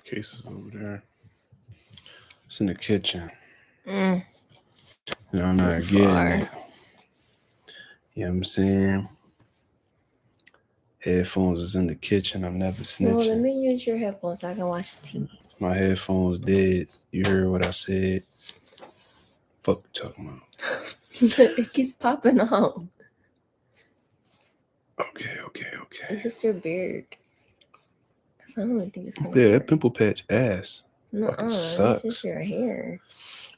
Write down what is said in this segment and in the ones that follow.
Cases over there. It's in the kitchen. Mm, I'm too not getting far. it. You know what I'm saying? Headphones is in the kitchen. I'm never Well, let snitching. me use your headphones so I can watch the TV. My headphones dead. You heard what I said? Fuck you talking about? It keeps popping off. Okay. It's your beard. So I don't even think it's gonna Yeah, work. that pimple patch ass. Fucking It's sucks. just your hair.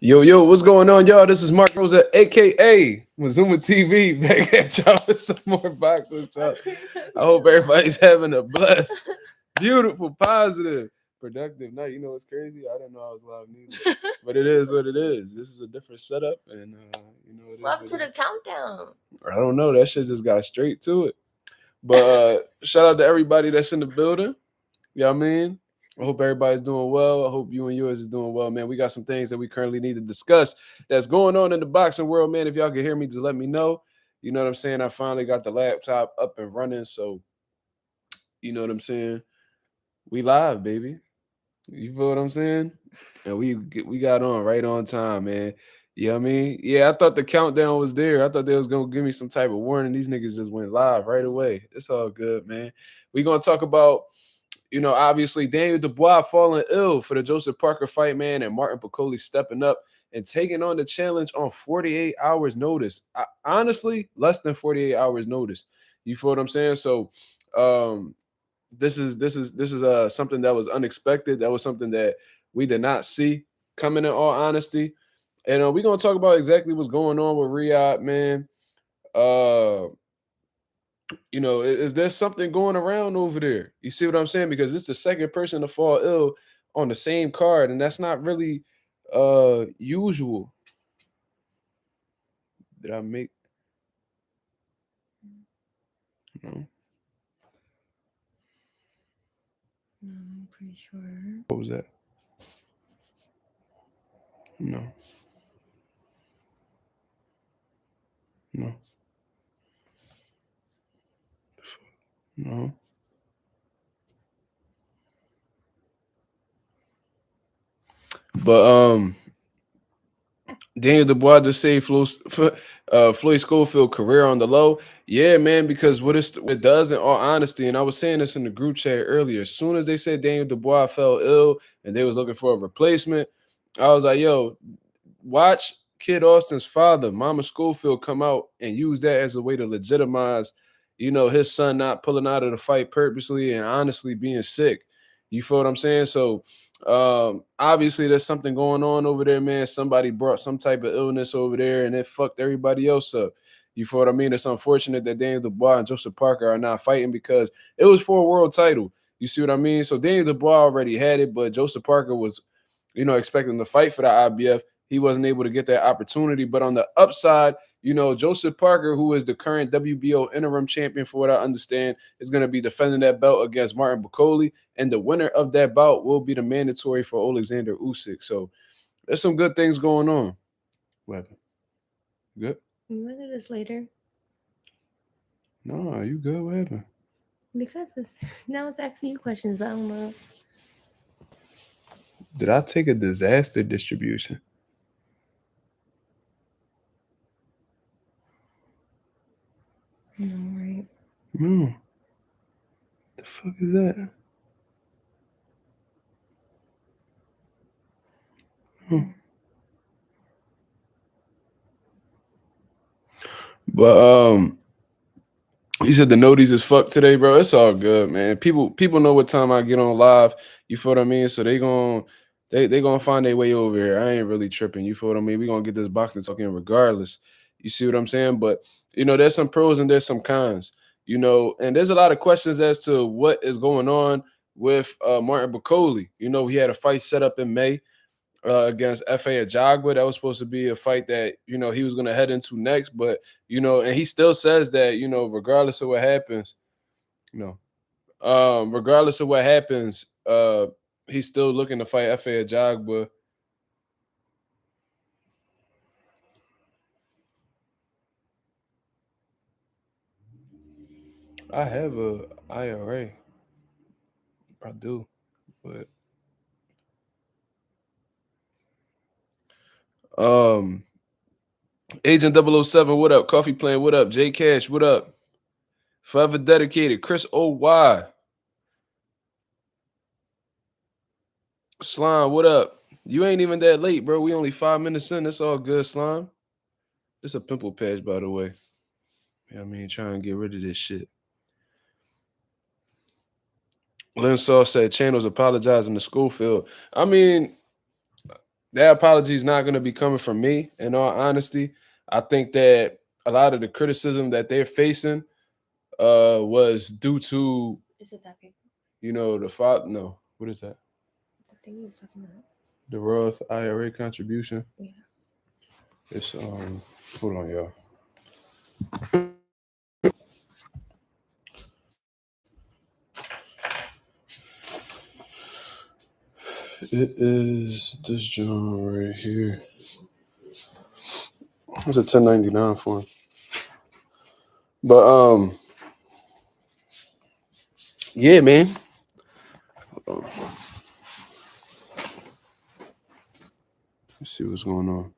Yo, what's going on, y'all? This is Mark Rosa, aka Mazuma TV, back at y'all with some more boxing talk. I hope everybody's having a blessed, beautiful, positive, productive night. You know what's crazy? I didn't know I was live neither, but it is what it is. This is a different setup, and you know it is. Welcome to the countdown. I don't know. That shit just got straight to it. But shout out to everybody that's in the building. You know what I mean? I hope everybody's doing well. I hope you and yours is doing well, man. We got some things that we currently need to discuss that's going on in the boxing world, man. If y'all can hear me, just let me know. You know what I'm saying? I finally got the laptop up and running, so you know what I'm saying? We live, baby. You feel what I'm saying? And we got on right on time, man. You know what I mean? Yeah, I thought the countdown was there. I thought they was gonna give me some type of warning. These niggas just went live right away. It's all good, man. We gonna talk about, obviously Daniel Dubois falling ill for the Joseph Parker fight, man, and Martin Bakole stepping up and taking on the challenge on 48 hours notice. Honestly, less than 48 hours notice. You feel what I'm saying? So, this is something that was unexpected. That was something that we did not see coming. In all honesty, and we're gonna talk about exactly what's going on with Riyadh, man. Is there something going around over there? You see what I'm saying? Because it's the second person to fall ill on the same card, and that's not really usual. Did I make no? I'm pretty sure. What was that? No. No. No. But Daniel Dubois just saved Floyd Schofield career on the low. Yeah, man, because what it does, in all honesty, and I was saying this in the group chat earlier, as soon as they said Daniel Dubois fell ill and they was looking for a replacement, I was like, yo, watch Kid Austin's father, Mama Schofield, come out and use that as a way to legitimize, his son not pulling out of the fight purposely and honestly being sick. You feel what I'm saying? So obviously there's something going on over there, man. Somebody brought some type of illness over there and it fucked everybody else up. You feel what I mean? It's unfortunate that Daniel Dubois and Joseph Parker are not fighting because it was for a world title. You see what I mean? So Daniel Dubois already had it, but Joseph Parker was, expecting to fight for the IBF. He wasn't able to get that opportunity. But on the upside, Joseph Parker, who is the current WBO interim champion, for what I understand, is going to be defending that belt against Martin Bakole. And the winner of that bout will be the mandatory for Alexander Usyk. So there's some good things going on. What happened? Good? You want to do this later? No, you good? What happened? Because now it's asking you questions, but I don't know. Did I take a disaster distribution? No, right? No. The fuck is that? Hmm. But you said the noties is fucked today, bro. It's all good, man. People know what time I get on live. You feel what I mean? So they gonna find their way over here. I ain't really tripping. You feel what I mean? We gonna get this boxing talking regardless. You see what I'm saying? But there's some pros and there's some cons. And there's a lot of questions as to what is going on with Martin Bakole. He had a fight set up in May against F.A. Ajagba. That was supposed to be a fight that, he was going to head into next. But, and he still says that, regardless of what happens, regardless of what happens, he's still looking to fight F.A. Ajagba. I have a IRA. I do. But Um, Agent 007, what up? Coffee Plan, what up? J Cash, what up? Forever Dedicated, Chris OY. Slime, what up? You ain't even that late, bro. We only 5 minutes in. It's all good, Slime. It's a pimple patch, by the way. You know what I mean? Trying to get rid of this shit. Lynn Saw said channels apologizing to Schofield. I mean, that apology is not going to be coming from me, in all honesty. I think that a lot of the criticism that they're facing was due to, Is it that paper? the fault. No, what is that? The thing you was talking about. The Roth IRA contribution. Yeah. It's hold on, y'all. It is this joint right here. It's a 1099 form. But yeah, man. Let's see what's going on.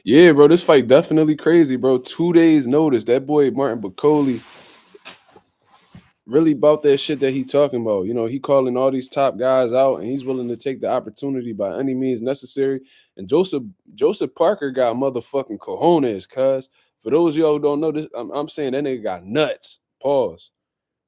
Yeah, bro, this fight definitely crazy, bro. 2 days notice. That boy Martin Bakole really about that shit that he talking about. He calling all these top guys out, and he's willing to take the opportunity by any means necessary. And Joseph Parker got motherfucking cojones, cuz. For those of y'all who don't know this, I'm saying that nigga got nuts. Pause.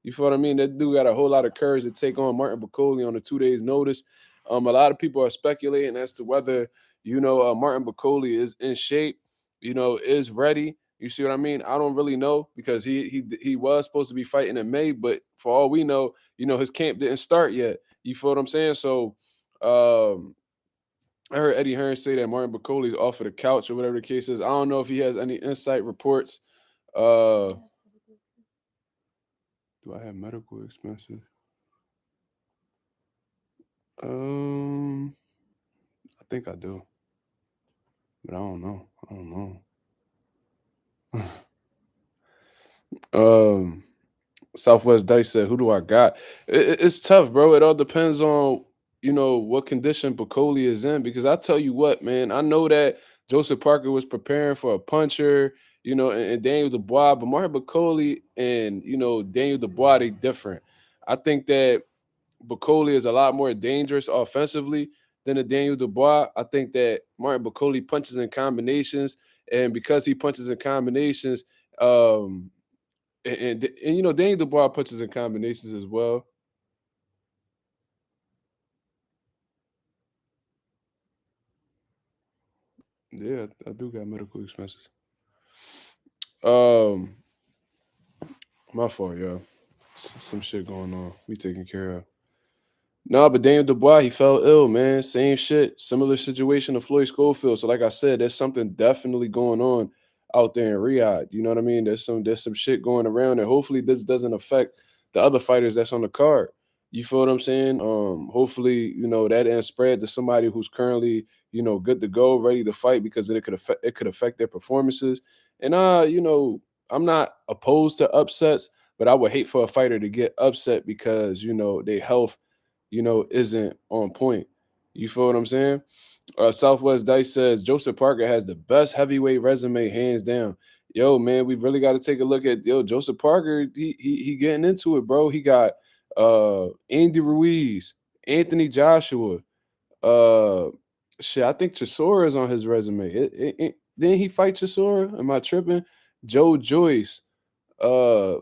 You feel what I mean? That dude got a whole lot of courage to take on Martin Bakole on a 2 days notice. A lot of people are speculating as to whether, Martin Bakole is in shape, is ready. You see what I mean? I don't really know because he was supposed to be fighting in May, but for all we know, his camp didn't start yet. You feel what I'm saying? So I heard Eddie Hearn say that Martin Bakole is off of the couch or whatever the case is. I don't know if he has any insight reports. Do I have medical expenses? I think I do, but I don't know. Southwest Dice said, "Who do I got?" It's tough, bro. It all depends on what condition Bakole is in. Because I tell you what, man, I know that Joseph Parker was preparing for a puncher, and Daniel Dubois, but Martin Bakole and Daniel Dubois, they different. I think that Bakole is a lot more dangerous offensively than a Daniel Dubois. I think that Martin Bakole punches in combinations, and because he punches in combinations, and Daniel Dubois punches in combinations as well. Yeah, I do got medical expenses. Um, my fault, y'all. Some shit going on. We taking care of. No, but Daniel Dubois, he fell ill, man. Same shit. Similar situation to Floyd Schofield. So, like I said, there's something definitely going on out there in Riyadh. You know what I mean? There's some shit going around, and hopefully this doesn't affect the other fighters that's on the card. You feel what I'm saying? Hopefully, that didn't spread to somebody who's currently, good to go, ready to fight because it could affect their performances. And I'm not opposed to upsets, but I would hate for a fighter to get upset because, their health isn't on point. You feel what I'm saying? Southwest Dice says Joseph Parker has the best heavyweight resume, hands down. Yo, man, we really got to take a look at Joseph Parker. He getting into it, bro. He got Andy Ruiz, Anthony Joshua. Uh, shit, I think Chisora is on his resume. Didn't he fight Chisora? Am I tripping? Joe Joyce, uh,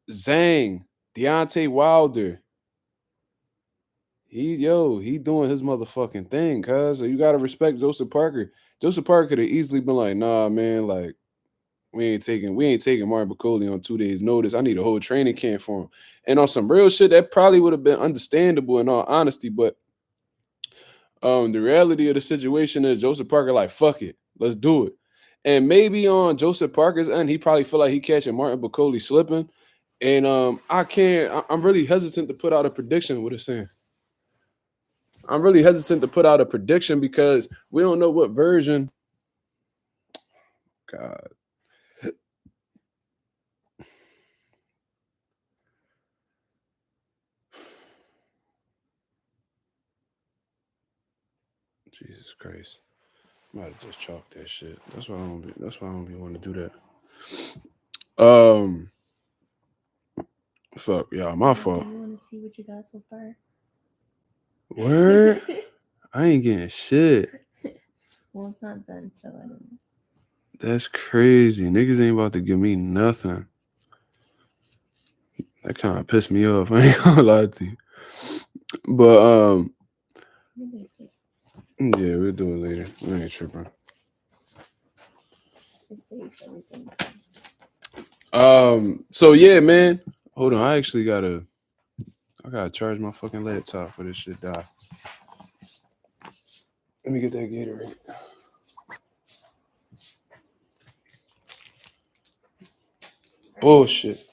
Zhang, Deontay Wilder. He doing his motherfucking thing, cuz. So you gotta respect Joseph Parker. Joseph Parker could have easily been like, nah, man, like we ain't taking Martin Bakole on 2 days' notice. I need a whole training camp for him. And on some real shit, that probably would have been understandable in all honesty. But the reality of the situation is Joseph Parker, like, fuck it, let's do it. And maybe on Joseph Parker's end, he probably feel like he catching Martin Bakole slipping. And I'm really hesitant to put out a prediction. What it's saying? I'm really hesitant to put out a prediction because we don't know what version. God, Jesus Christ. Might have just chalked that shit. That's why I don't be. That's why I don't be wanting to do that. Fuck, y'all, my fault. You want to see what you got so far? Word, I ain't getting shit. Well, it's not done, so I don't know. That's crazy. Niggas ain't about to give me nothing. That kind of pissed me off. I ain't gonna lie to you. But yeah, we'll do it later. I ain't tripping. It saves everything. So yeah, man. Hold on, I gotta charge my fucking laptop for this shit die. Let me get that Gatorade. Bullshit.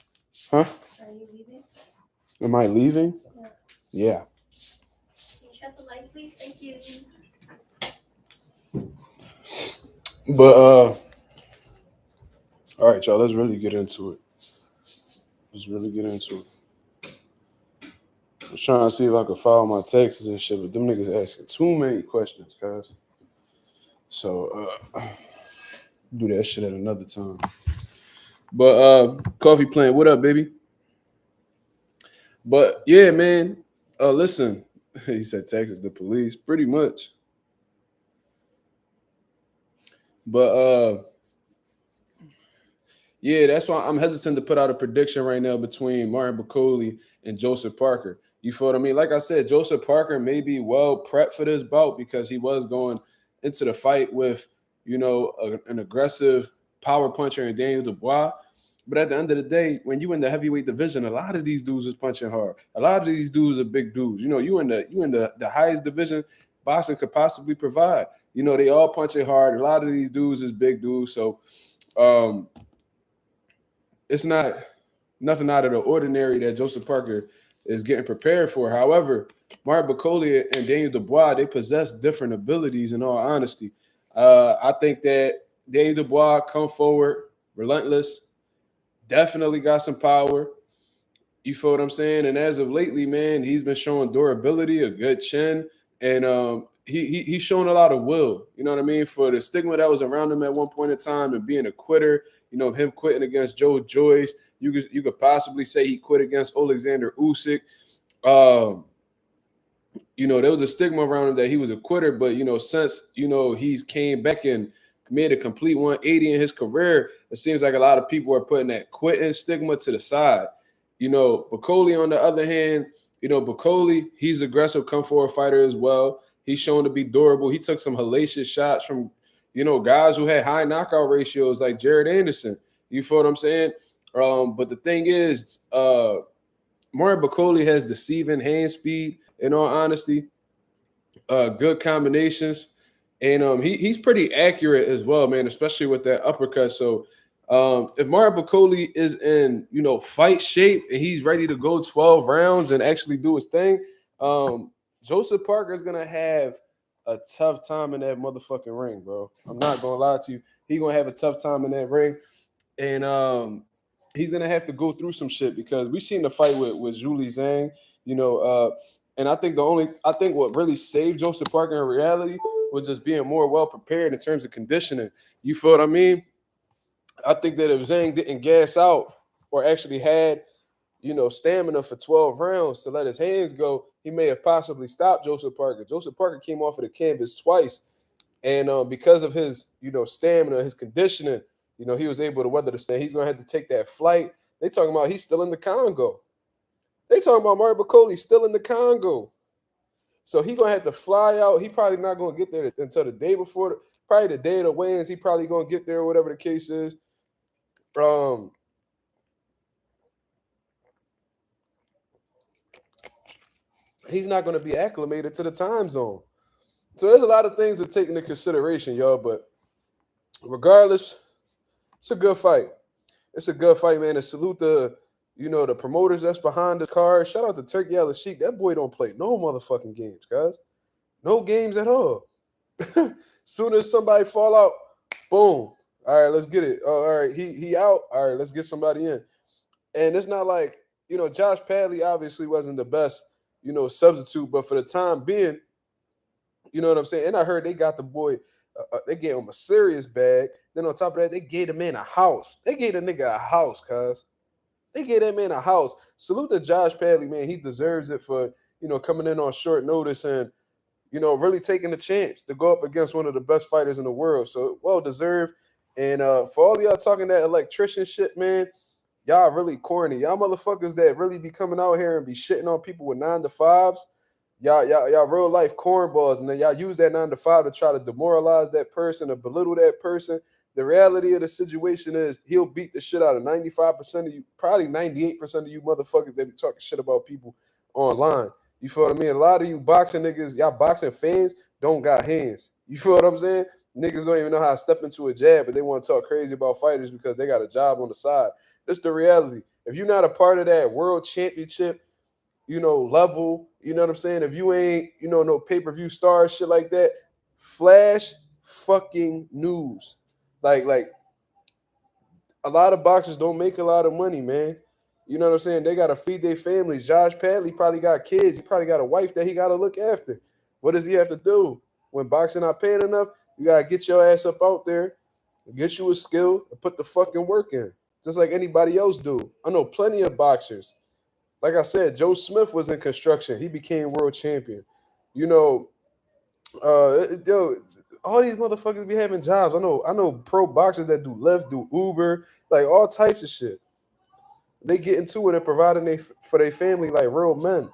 Huh? Are you leaving? Am I leaving? Yeah. Can you shut the light, please? Thank you. But all right, y'all. Let's really get into it. I was trying to see if I could file my taxes and shit, but them niggas asking too many questions, guys. So do that shit at another time. But Coffee Plant, what up, baby? But yeah, man. Listen, he said Texas, the police, pretty much. But yeah, that's why I'm hesitant to put out a prediction right now between Martin Bakole and Joseph Parker. You feel what I mean? Like I said, Joseph Parker may be well prepped for this bout because he was going into the fight with, an aggressive power puncher in Daniel Dubois. But at the end of the day, when you in the heavyweight division, a lot of these dudes is punching hard. A lot of these dudes are big dudes. You in the highest division boxing could possibly provide. They all punching hard. A lot of these dudes is big dudes. So it's not nothing out of the ordinary that Joseph Parker is getting prepared for. However, Mark Bakole and Daniel Dubois, they possess different abilities in all honesty. I think that Daniel Dubois come forward, relentless, definitely got some power. You feel what I'm saying? And as of lately, man, he's been showing durability, a good chin, and he's showing a lot of will. You know what I mean? For the stigma that was around him at one point in time and being a quitter, him quitting against Joe Joyce, you could possibly say he quit against Alexander Usyk. There was a stigma around him that he was a quitter, but since he's came back and made a complete 180 in his career, it seems like a lot of people are putting that quitting stigma to the side. Bakole, on the other hand, Bakole, he's aggressive, come forward fighter as well. He's shown to be durable. He took some hellacious shots from, guys who had high knockout ratios like Jared Anderson. You feel what I'm saying? But the thing is, Martin Bakole has deceiving hand speed, in all honesty, good combinations. And he's pretty accurate as well, man, especially with that uppercut. So if Martin Bakole is in, fight shape and he's ready to go 12 rounds and actually do his thing, Joseph Parker is going to have a tough time in that motherfucking ring, bro. I'm not going to lie to you. He's going to have a tough time in that ring. And he's going to have to go through some shit because we seen the fight with Julie Zhang, and I think what really saved Joseph Parker in reality was just being more well prepared in terms of conditioning. You feel what I mean? I think that if Zhang didn't gas out or actually had, stamina for 12 rounds to let his hands go, he may have possibly stopped Joseph Parker. Joseph Parker came off of the canvas twice. And because of his, stamina, his conditioning, he was able to weather the storm. He's going to have to take that flight. They talking about he's still in the Congo. They talking about Martin Bakole still in the Congo. So he going to have to fly out. He probably not going to get there until the day before, probably the day of the weigh-ins. He probably going to get there, whatever the case is. He's not going to be acclimated to the time zone. So there's a lot of things to take into consideration, y'all. But regardless, it's a good fight. It's a good fight, man. And salute the promoters that's behind the card. Shout out to Turkey Al Sheik. That boy don't play no motherfucking games, guys. No games at all. Soon as somebody fall out, boom. All right, let's get it. Oh, all right, he out. All right, let's get somebody in. And it's not like, Josh Padley obviously wasn't the best, substitute, but for the time being, you know what I'm saying? And I heard they got the boy They gave him a serious bag. Then on top of that, they gave the man a house. They gave the nigga a house, cuz. They gave that man a house. Salute to Josh Padley, man. He deserves it for, coming in on short notice and, really taking the chance to go up against one of the best fighters in the world. So well deserved. And for all y'all talking that electrician shit, man, y'all really corny. Y'all motherfuckers that really be coming out here and be shitting on people with 9 to 5s. Y'all real life cornballs, and then y'all use that 9 to 5 to try to demoralize that person or belittle that person. The reality of the situation is he'll beat the shit out of 95% of you, probably 98% of you motherfuckers that be talking shit about people online. You feel what I mean? A lot of you boxing niggas, y'all boxing fans don't got hands. You feel what I'm saying? Niggas don't even know how to step into a jab, but they want to talk crazy about fighters because they got a job on the side. That's the reality. If you're not a part of that world championship, level, you know what I'm saying? If you ain't, no pay-per-view star, shit like that, flash fucking news. Like a lot of boxers don't make a lot of money, man. You know what I'm saying? They gotta feed their families. Josh Padley probably got kids. He probably got a wife that he gotta look after. What does he have to do? When boxing not paying enough, you gotta get your ass up out there, get you a skill, and put the fucking work in. Just like anybody else do. I know plenty of boxers. Like I said, Joe Smith was in construction. He became world champion. You know, yo, all these motherfuckers be having jobs. I know pro boxers that do Lyft, do Uber, like all types of shit. They get into it and providing for their family like real men.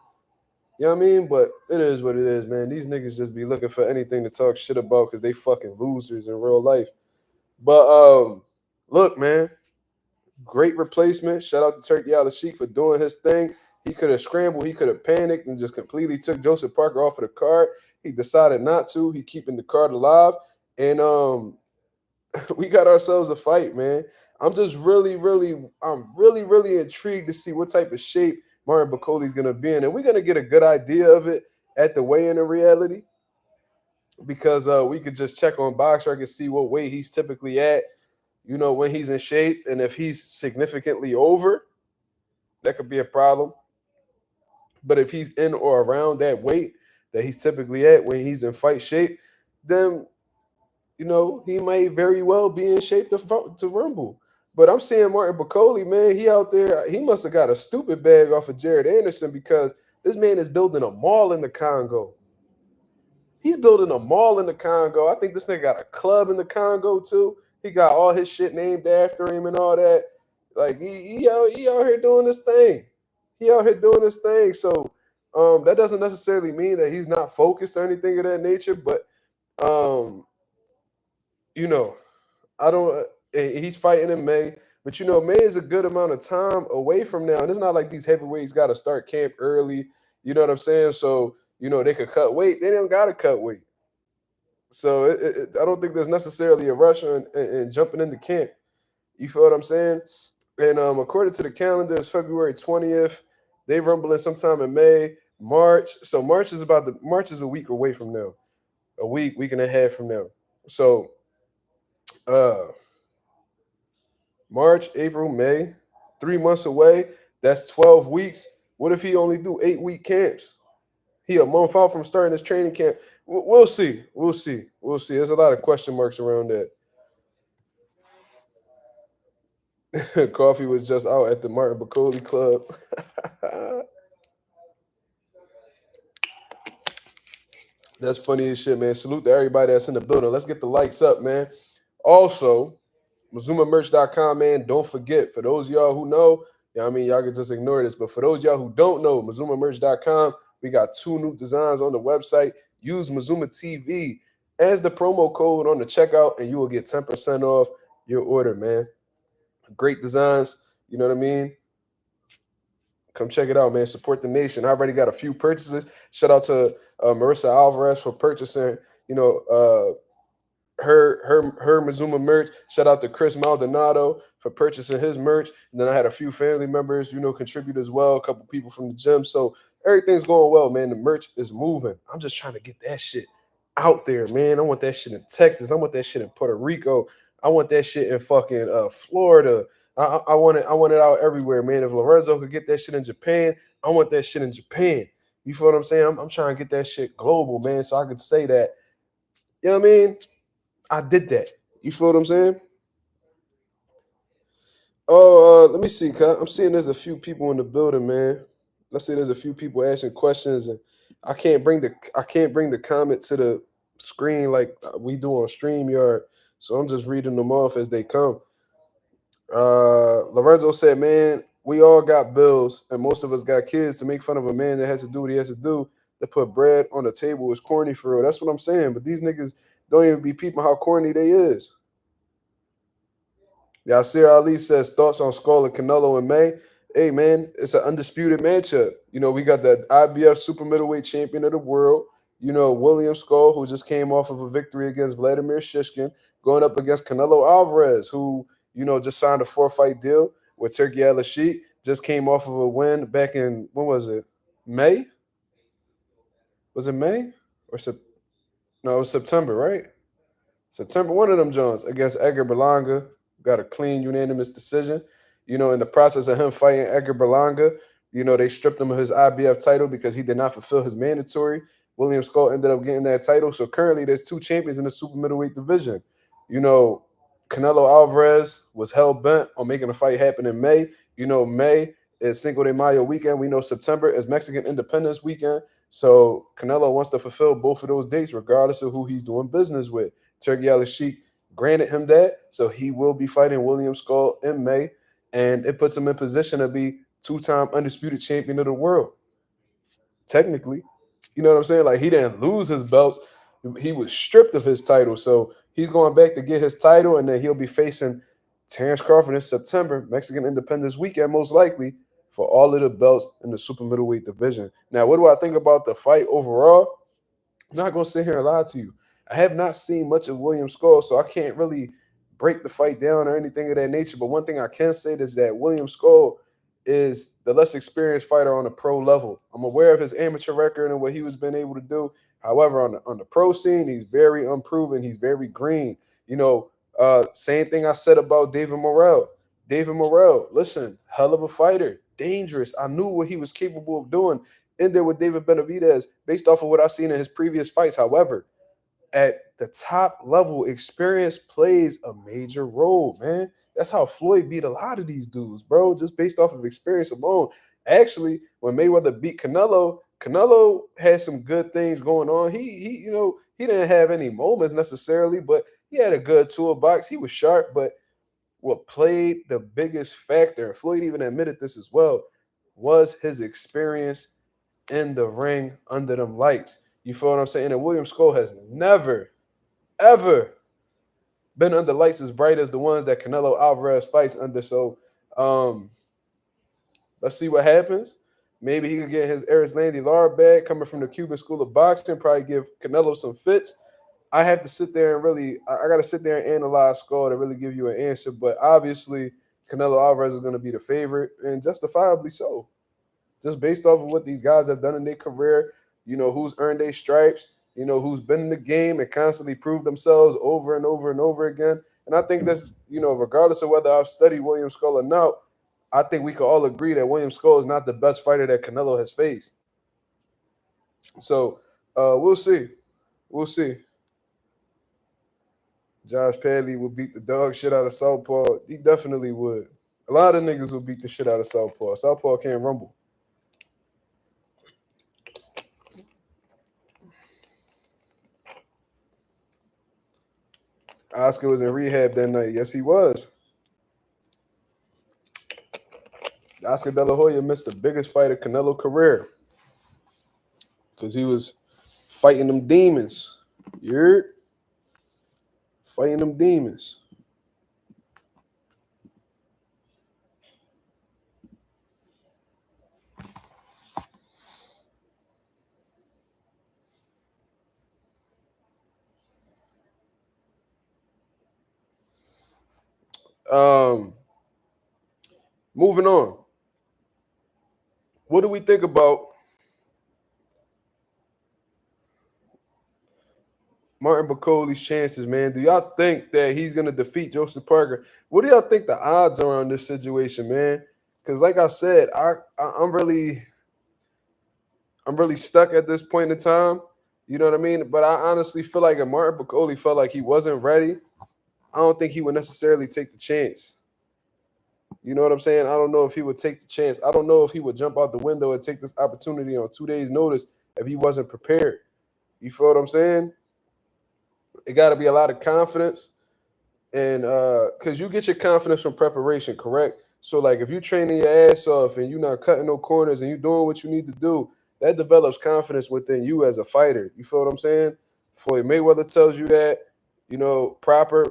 You know what I mean? But it is what it is, man. These niggas just be looking for anything to talk shit about because they fucking losers in real life. But look, man, great replacement. Shout out to Turkey Al Sheik for doing his thing. He could have scrambled, he could have panicked and just completely took Joseph Parker off of the card. He decided not to. He keeping the card alive. And we got ourselves a fight, man. I'm really intrigued to see what type of shape Martin Bakole's gonna be in. And we're gonna get a good idea of it at the weigh-in reality because we could just check on Boxer. I can see what weight he's typically at, when he's in shape. And if he's significantly over, that could be a problem. But if he's in or around that weight that he's typically at when he's in fight shape, then he might very well be in shape to rumble. But I'm seeing Martin Bakole, man, he out there. He must have got a stupid bag off of Jared Anderson because this man is building a mall in the Congo. He's building a mall in the Congo. I think this nigga got a club in the Congo too. He got all his shit named after him and all that. Like he out here doing this thing. He out here doing this thing. So that doesn't necessarily mean that he's not focused or anything of that nature. But um, you know, I don't. He's fighting in May, but May is a good amount of time away from now, and it's not like these heavyweights got to start camp early. You know what I'm saying? So they could cut weight. They don't got to cut weight. So I don't think there's necessarily a rush in jumping into camp. You feel what I'm saying? And according to the calendar, it's February 20th. They rumbling sometime in May, March. So March is a week away from now, a week and a half from now. So uh March, April, May, 3 months away. That's 12 weeks. What if he only do 8-week camps? He a month out from starting his training camp. We'll see. We'll see. We'll see. There's a lot of question marks around that. Coffee was just out at the Martin Bakole Club. That's funny as shit, man. Salute to everybody that's in the building. Let's get the likes up, man. Also, MazumaMerch.com, man. Don't forget, for those of y'all who know, y'all can just ignore this. But for those of y'all who don't know, MazumaMerch.com, we got 2 new designs on the website. Use Mazuma TV as the promo code on the checkout, and you will get 10% off your order, man. Great designs. You know what I mean? Come check it out, man. Support the nation. I already got a few purchases. Shout out to Marissa Alvarez for purchasing, her Mazuma merch. Shout out to Chris Maldonado for purchasing his merch. And then I had a few family members, contribute as well. A couple people from the gym. So everything's going well, man. The merch is moving. I'm just trying to get that shit out there, man. I want that shit in Texas. I want that shit in Puerto Rico. I want that shit in fucking Florida. I want it. I want it out everywhere, man. If Lorenzo could get that shit in Japan, I want that shit in Japan. You feel what I'm saying? I'm trying to get that shit global, man. So I could say that. You know what I mean? I did that. You feel what I'm saying? Oh, let me see. I'm seeing there's a few people in the building, man. Let's say there's a few people asking questions, and I can't bring the comment to the screen like we do on Streamyard. So I'm just reading them off as they come. Lorenzo said, "Man, we all got bills, and most of us got kids. To make fun of a man that has to do what he has to do to put bread on the table is corny for real. That's what I'm saying. But these niggas don't even be peeping how corny they is." Yasir Ali says thoughts on Skull and Canelo in May. Hey man, it's an undisputed matchup. You know, we got the IBF super middleweight champion of the world. You know, William Skull, who just came off of a victory against Vladimir Shishkin, going up against Canelo Alvarez, who, you know, just signed a 4-fight deal with Turkey Al Sheikh, just came off of a win back in, when was it? May? Was it May? Or no, it was September, right? September, one of them Jones against Edgar Berlanga got a clean, unanimous decision. You know, in the process of him fighting Edgar Berlanga, you know, they stripped him of his IBF title because he did not fulfill his mandatory. William Skull ended up getting that title. So currently, there's two champions in the super middleweight division. You know, Canelo Alvarez was hell bent on making a fight happen in May. You know, May is Cinco de Mayo weekend. We know September is Mexican Independence weekend. So Canelo wants to fulfill both of those dates, regardless of who he's doing business with. Turkey Al Sheikh granted him that, so he will be fighting William Skull in May, and it puts him in position to be two-time undisputed champion of the world. Technically, you know what I'm saying? Like he didn't lose his belts; he was stripped of his title, so he's going back to get his title, and then he'll be facing Terrence Crawford in September, Mexican Independence Weekend, most likely for all of the belts in the super middleweight division. Now, what do I think about the fight overall? I'm not gonna sit here and lie to you. I have not seen much of William Skull, so I can't really break the fight down or anything of that nature. But one thing I can say is that William Skull is the less experienced fighter on the pro level. I'm aware of his amateur record and what he was been able to do. However, on the pro scene, he's very unproven. He's very green. You know, same thing I said about David Morrell. David Morrell, listen, hell of a fighter, dangerous. I knew what he was capable of doing in there with David Benavidez based off of what I've seen in his previous fights. However, at the top level, experience plays a major role, man. That's how Floyd beat a lot of these dudes, bro, just based off of experience alone. Actually, when Mayweather beat Canelo, Canelo had some good things going on. He you know, he didn't have any moments necessarily, but he had a good toolbox. He was sharp, but what played the biggest factor, and Floyd even admitted this as well, was his experience in the ring under them lights. You feel what I'm saying? And William Skull has never, ever been under lights as bright as the ones that Canelo Alvarez fights under. So let's see what happens. Maybe he could get his Eris Landy Lar back coming from the Cuban School of Boxing, probably give Canelo some fits. I have to sit there and really, I got to sit there and analyze Skull to really give you an answer. But obviously, Canelo Alvarez is going to be the favorite, and justifiably so. Just based off of what these guys have done in their career, you know, who's earned their stripes, you know, who's been in the game and constantly proved themselves over and over and over again. And I think that's, you know, regardless of whether I've studied William Skull or not, I think we can all agree that William Skull is not the best fighter that Canelo has faced. So we'll see. We'll see. Josh Padley would beat the dog shit out of Southpaw. He definitely would. A lot of niggas would beat the shit out of Southpaw. Southpaw can't rumble. Oscar was in rehab that night. Yes, he was. Oscar De La Hoya missed the biggest fight of Canelo career because he was fighting them demons. You're fighting them demons. Um, moving on. What do we think about Martin Bakole's chances, man? Do y'all think that he's gonna defeat Joseph Parker? What do y'all think the odds are on this situation, man? Because, like I said, I'm really stuck at this point in time. You know what I mean? But I honestly feel like if Martin Bakole felt like he wasn't ready, I don't think he would necessarily take the chance. You know what I'm saying? I don't know if he would take the chance. I don't know if he would jump out the window and take this opportunity on 2 days' notice if he wasn't prepared. You feel what I'm saying? It got to be a lot of confidence, and because you get your confidence from preparation, correct? So like if you training your ass off and you're not cutting no corners and you're doing what you need to do, that develops confidence within you as a fighter. You feel what I'm saying? Floyd Mayweather tells you that. You know, proper.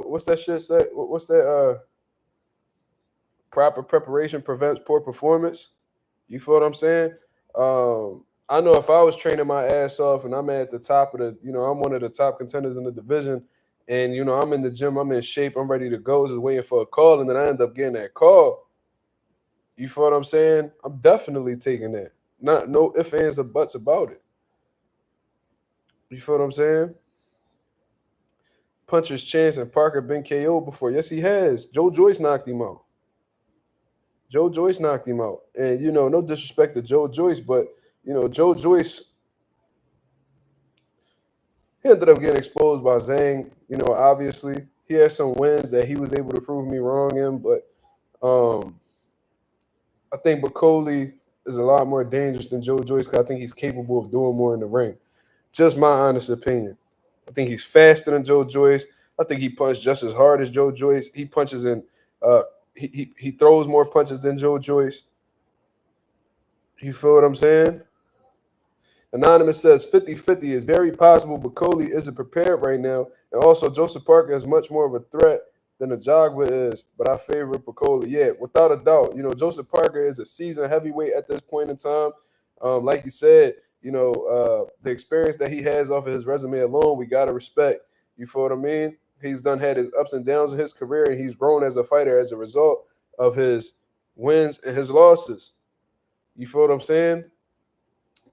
What's that shit say? What's that? Proper preparation prevents poor performance. You feel what I'm saying? I know if I was training my ass off and I'm at the top of the, I'm one of the top contenders in the division, and I'm in the gym, I'm in shape, I'm ready to go, just waiting for a call, and then I end up getting that call. You feel what I'm saying? I'm definitely taking that. Not no ifs, ands, or buts about it. You feel what I'm saying? Puncher's Chance and Parker been KO'd before. Yes, he has. Joe Joyce knocked him out. Joe Joyce knocked him out. And, no disrespect to Joe Joyce, but, Joe Joyce, he ended up getting exposed by Zhang. Obviously, he had some wins that he was able to prove me wrong in, but I think Bakole is a lot more dangerous than Joe Joyce because I think he's capable of doing more in the ring. Just my honest opinion. I think he's faster than Joe Joyce. I think he punched just as hard as Joe Joyce. He punches in he throws more punches than Joe Joyce. You feel what I'm saying? Anonymous says 50-50 is very possible Bakole isn't prepared right now. And also Joseph Parker is much more of a threat than a Jogba is. But I favor Bakole. Yeah, without a doubt. Joseph Parker is a seasoned heavyweight at this point in time. Like you said, the experience that he has off of his resume alone, we got to respect. You feel what I mean? He's had his ups and downs in his career, and he's grown as a fighter as a result of his wins and his losses. You feel what I'm saying?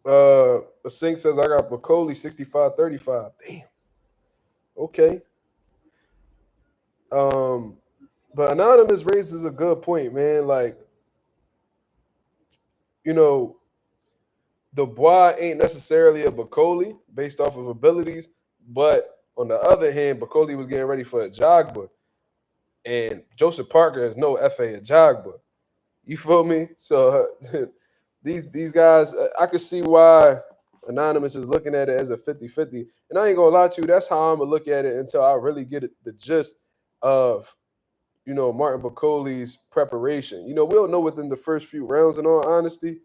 The Sink says I got Bakole 65-35. Damn. Okay. But Anonymous raises a good point, man. Like, Dubois ain't necessarily a Bakole based off of abilities, but on the other hand, Bakole was getting ready for a Jogba, and Joseph Parker is no FA a Jogba. You feel me? So these guys, I could see why Anonymous is looking at it as a 50-50. And I ain't gonna lie to you, that's how I'm gonna look at it until I really get the gist of Martin Bakole's preparation. We'll know within the first few rounds, in all honesty.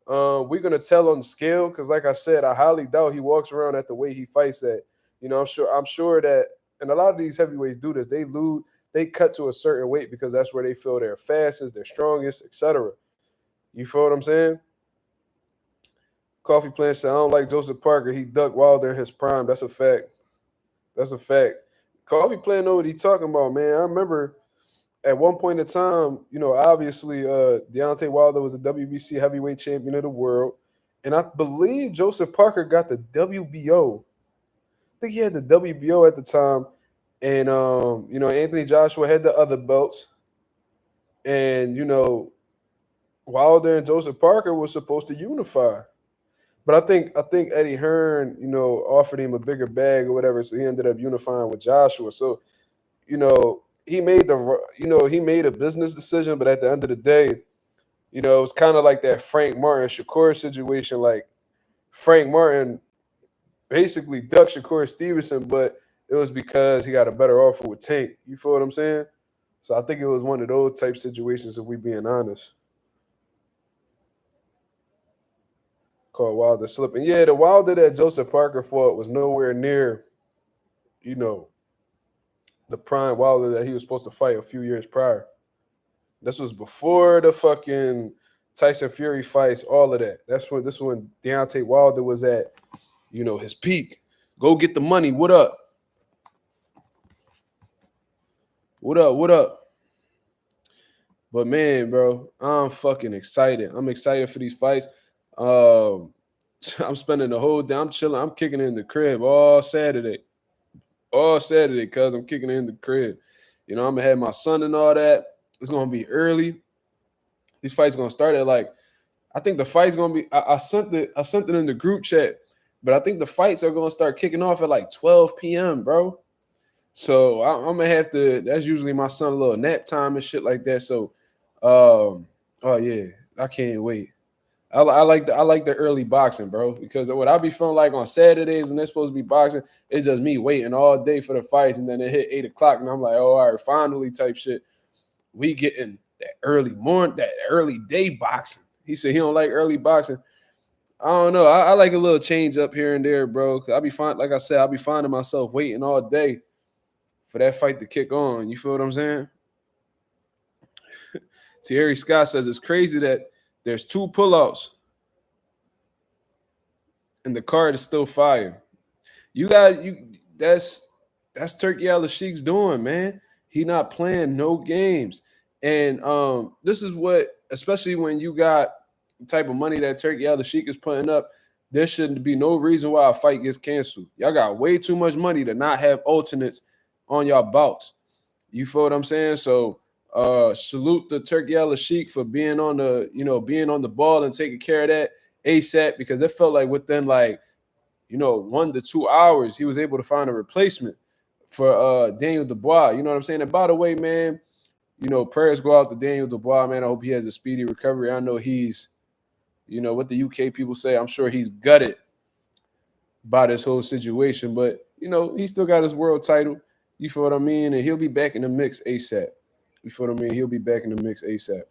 We're gonna tell on the scale because, like I said, I highly doubt he walks around at the way he fights at. I'm sure that, and a lot of these heavyweights do this. They cut to a certain weight because that's where they feel they're fastest, they're strongest, etc. You feel what I'm saying? Coffee Plant said, I don't like Joseph Parker. He ducked Wilder in his prime. That's a fact. That's a fact. Coffee Plant know what he's talking about, man. I remember at one point in time, obviously Deontay Wilder was a WBC heavyweight champion of the world. And I believe Joseph Parker got the WBO. I think he had the WBO at the time. And, Anthony Joshua had the other belts. And, Wilder and Joseph Parker was supposed to unify. But I think Eddie Hearn, offered him a bigger bag or whatever, so he ended up unifying with Joshua. So, he made he made a business decision, but at the end of the day, it was kind of like that Frank Martin Shakur situation. Like Frank Martin basically ducked Shakur Stevenson, but it was because he got a better offer with Tank. You feel what I'm saying? So I think it was one of those type situations, if we being honest. Called Wilder slipping. Yeah, the Wilder that Joseph Parker fought was nowhere near, you know, the prime Wilder that he was supposed to fight a few years prior. This was before the fucking Tyson Fury fights, all of that. This when Deontay Wilder was at, his peak. Go get the money. What up? What up? What up? But man, bro, I'm fucking excited. I'm excited for these fights. I'm spending the whole day. I'm chilling. I'm kicking it in the crib all Saturday. All Saturday, cuz I'm kicking it in the crib. I'm gonna have my son and all that. It's gonna be early. These fights gonna start at like, I think the fight's gonna be. I sent it in the group chat. But I think the fights are gonna start kicking off at like 12 p.m., bro. So I'm gonna have to. That's usually my son' little nap time and shit like that. So, oh yeah, I can't wait. I like the early boxing, bro, because what I be feeling like on Saturdays and they're supposed to be boxing, it's just me waiting all day for the fights, and then it hit 8 o'clock, and I'm like, oh, all right, finally, type shit. We getting that early morning, that early day boxing. He said he don't like early boxing. I don't know. I like a little change up here and there, bro. I be fine. Like I said, I be finding myself waiting all day for that fight to kick on. You feel what I'm saying? Thierry Scott says it's crazy that there's 2 pullouts and the card is still fire. You got you. That's Turkey Al Sheikh's doing, man. He not playing no games, and this is what, especially when you got the type of money that Turkey Al Sheikh is putting up, there shouldn't be no reason why a fight gets canceled. Y'all got way too much money to not have alternates on y'all bouts. You feel what I'm saying? So salute the Turkey Al Sheikh for being on the, being on the ball and taking care of that ASAP, because it felt like within like 1 to 2 hours, he was able to find a replacement for Daniel Dubois. You know what I'm saying? And by the way, man, prayers go out to Daniel Dubois, man. I hope he has a speedy recovery. I know he's, what the UK people say, I'm sure he's gutted by this whole situation, but, he still got his world title. You feel what I mean? And he'll be back in the mix ASAP. You feel what I mean? He'll be back in the mix ASAP.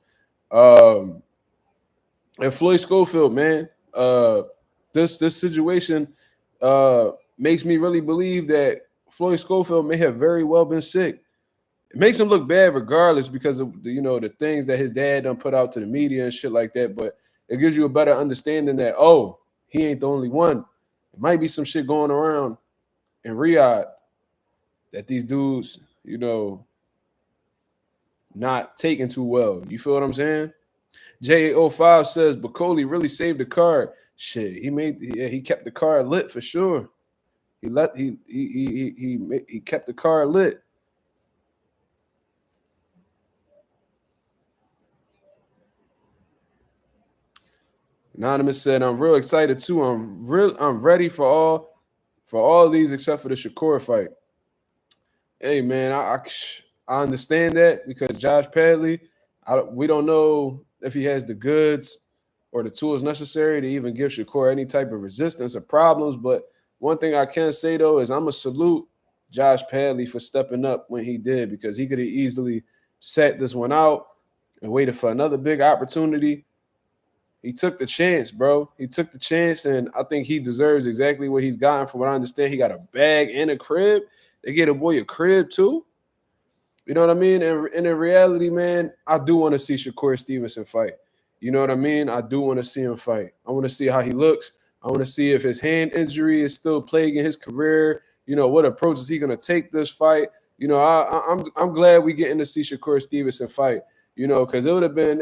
And Floyd Schofield, man, this situation makes me really believe that Floyd Schofield may have very well been sick. It makes him look bad regardless because of the things that his dad done put out to the media and shit like that. But it gives you a better understanding that, oh, he ain't the only one. It might be some shit going around in Riyadh that these dudes, not taking too well. You feel what I'm saying? J05 says Bakole really saved the card. Shit, he kept the card lit for sure. He kept the card lit. Anonymous said, "I'm real excited too. I'm ready for all these except for the Shakur fight." Hey man, I understand that because Josh Padley, we don't know if he has the goods or the tools necessary to even give Shakur any type of resistance or problems. But one thing I can say though is I'm gonna salute Josh Padley for stepping up when he did, because he could have easily sat this one out and waited for another big opportunity. He took the chance, bro. He took the chance, and I think he deserves exactly what he's gotten. From what I understand, he got a bag and a crib. They get a boy a crib too. You know what I mean? And in reality, man, I do want to see Shakur Stevenson fight. You know what I mean? I do want to see him fight. I want to see how he looks. I want to see if his hand injury is still plaguing his career. What approach is he going to take this fight? I'm glad we getting to see Shakur Stevenson fight. Because it would have been,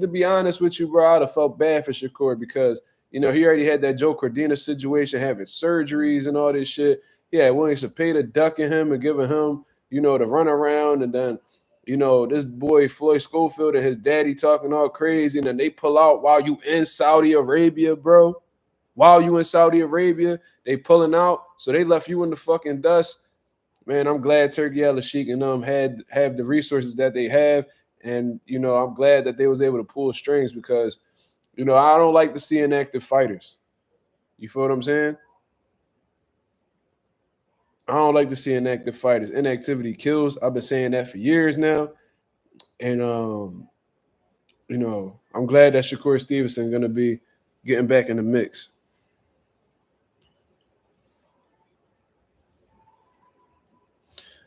to be honest with you, bro, I'd have felt bad for Shakur because, he already had that Joe Cordina situation, having surgeries and all this shit. Yeah, William Cepeda ducking him and giving him, the runaround. And then, this boy Floyd Schofield and his daddy talking all crazy. And then they pull out while you in Saudi Arabia, bro. While you in Saudi Arabia, they pulling out. So they left you in the fucking dust. Man, I'm glad Turkey Al Sheikh and them have the resources that they have. And, I'm glad that they was able to pull strings because, I don't like to see inactive fighters. You feel what I'm saying? I don't like to see inactive fighters. Inactivity kills. I've been saying that for years now. And, I'm glad that Shakur Stevenson going to be getting back in the mix.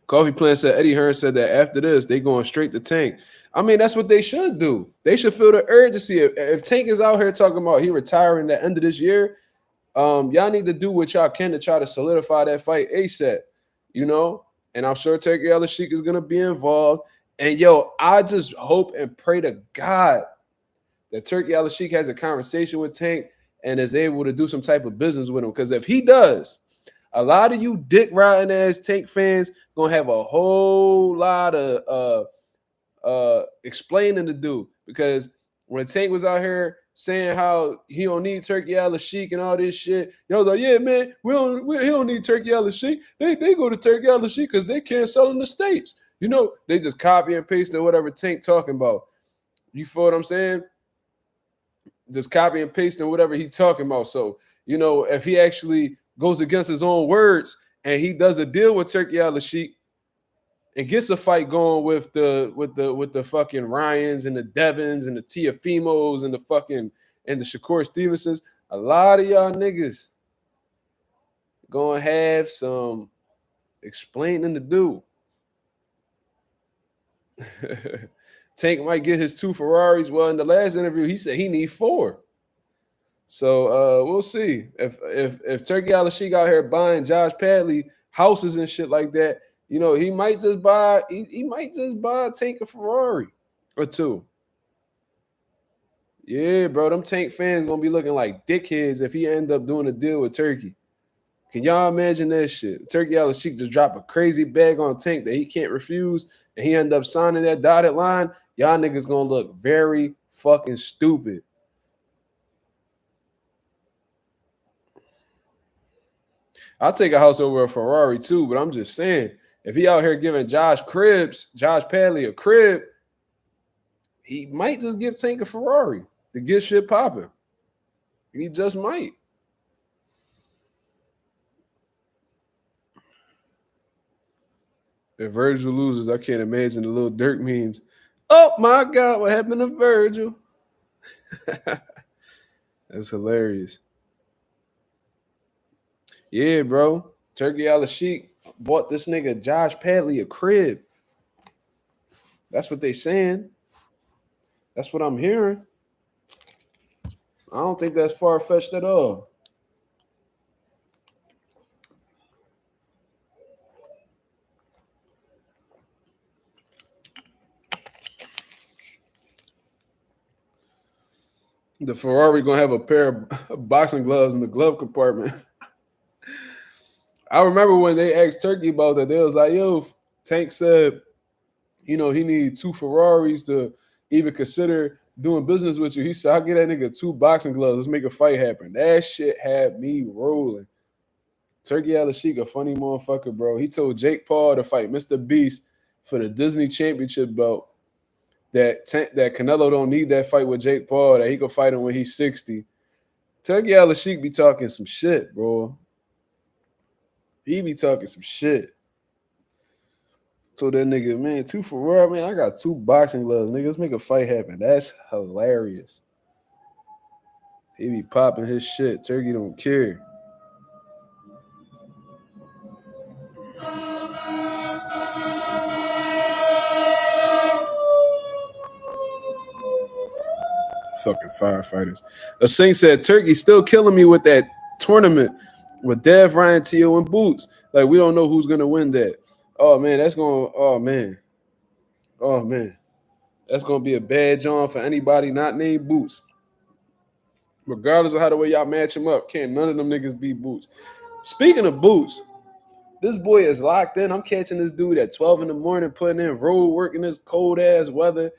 Coffee Plant said Eddie Hearn said that after this, they going straight to Tank. I mean, that's what they should do. They should feel the urgency. If Tank is out here talking about he retiring at the end of this year, y'all need to do what y'all can to try to solidify that fight ASAP, And I'm sure Turkey Al Sheikh is going to be involved. And, I just hope and pray to God that Turkey Al Sheikh has a conversation with Tank and is able to do some type of business with him. Because if he does, a lot of you dick riding ass Tank fans gonna have a whole lot of explaining to do, because when Tank was out here saying how he don't need Turkey al-Sheikh and all this shit. Y'all was like, yeah, man, he don't need Turkey al-Sheikh. They go to Turkey al-Sheikh because they can't sell in the States. You know, they just copy and paste whatever Tank talking about. You feel what I'm saying? Just copy and pasting whatever he talking about. So, you know, if he actually goes against his own words and he does a deal with Turkey al-Sheikh and gets a fight going with the fucking Ryans and the Devins and the Tiafimos and the fucking and the Shakur Stevensons, a lot of y'all niggas gonna have some explaining to do. Tank might get his 2 Ferraris. Well, in the last interview, he said he need 4. So we'll see. If Turkey al-Sheikh out here buying Josh Padley houses and shit like that, you know, he might just buy Tank a Ferrari or 2. Yeah, bro, them Tank fans gonna be looking like dickheads if he end up doing a deal with Turkey. Can y'all imagine that shit? Turkey al-Sheikh just drop a crazy bag on Tank that he can't refuse, and he end up signing that dotted line. Y'all niggas gonna look very fucking stupid. I'll take a house over a Ferrari too, but I'm just saying, if he out here giving Josh Padley a crib, he might just give Tank a Ferrari to get shit popping. He just might. If Virgil loses, I can't imagine the little Dirk memes. Oh my God, what happened to Virgil? That's hilarious. Yeah, bro. Turkey al-Sheikh bought this nigga Josh Padley a crib. That's what they saying. That's what I'm hearing. I don't think that's far-fetched at all. The Ferrari gonna have a pair of boxing gloves in the glove compartment. I remember when they asked Turkey about that, they was like, yo, Tank said, you know, he needs 2 Ferraris to even consider doing business with you. He said, I'll get that nigga 2 boxing gloves. Let's make a fight happen. That shit had me rolling. Turkey al-Sheikh, a funny motherfucker, bro. He told Jake Paul to fight Mr. Beast for the Disney Championship belt. That Canelo don't need that fight with Jake Paul, that he can fight him when he's 60. Turkey al-Sheikh be talking some shit, bro. He be talking some shit. So that nigga, man, 2 Ferrari, man, I got 2 boxing gloves. Nigga, let's make a fight happen. That's hilarious. He be popping his shit. Turkey don't care. Fucking firefighters. A Singh said, Turkey still killing me with that tournament with Dev, Ryan, Tio, and Boots. Like, we don't know who's going to win that. Oh, man, that's going to, oh, man. Oh, man. That's going to be a bad John for anybody not named Boots. Regardless of how the way y'all match him up, can't none of them niggas beat Boots. Speaking of Boots, this boy is locked in. I'm catching this dude at 12 in the morning, putting in road work in this cold-ass weather.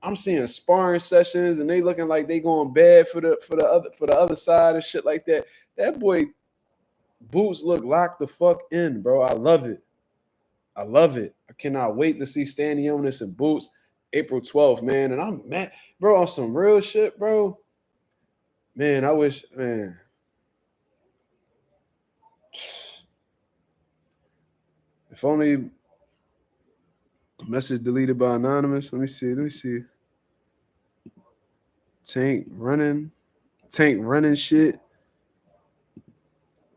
I'm seeing sparring sessions and they looking like they going bad for the other side and shit like that. That boy Boots look locked the fuck in, bro. I love it. I love it. I cannot wait to see Stanionis and Boots April 12th, man. And I'm mad, bro, on some real shit, bro. Man, I wish, man. If only message deleted by anonymous. Let me see. Tank running shit.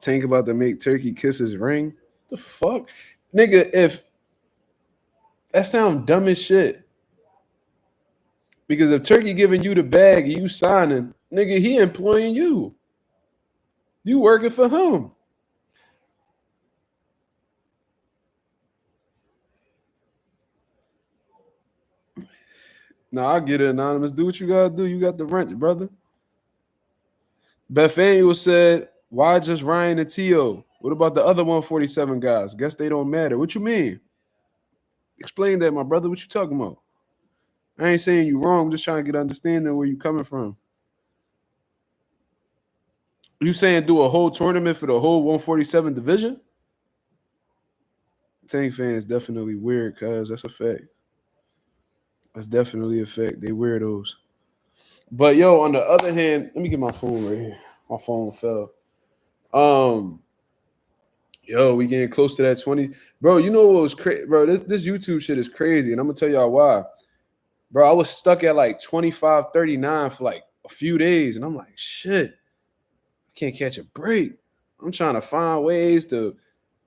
Tank about to make Turkey kiss his ring. The fuck? Nigga, if that sound dumb as shit. Because if Turkey giving you the bag and you signing, nigga, he employing you. You working for him. Nah, I get it, anonymous. Do what you gotta do. You got the rent, brother. Bethaniel said, why just Ryan and T.O.? What about the other 147 guys? Guess they don't matter. What you mean? Explain that, my brother. What you talking about? I ain't saying you wrong. I'm just trying to get understanding where you coming from. You saying do a whole tournament for the whole 147 division? Tank fans definitely weird, cuz that's a fact. That's definitely a fact. They weirdos. But yo, on the other hand, let me get my phone right here. My phone fell. Um, Yo, we getting close to that 20. Bro, you know what was crazy? Bro, this YouTube shit is crazy, and I'm gonna tell y'all why. Bro, I was stuck at like 25.39 for like a few days, and I'm like, shit, I can't catch a break. I'm trying to find ways to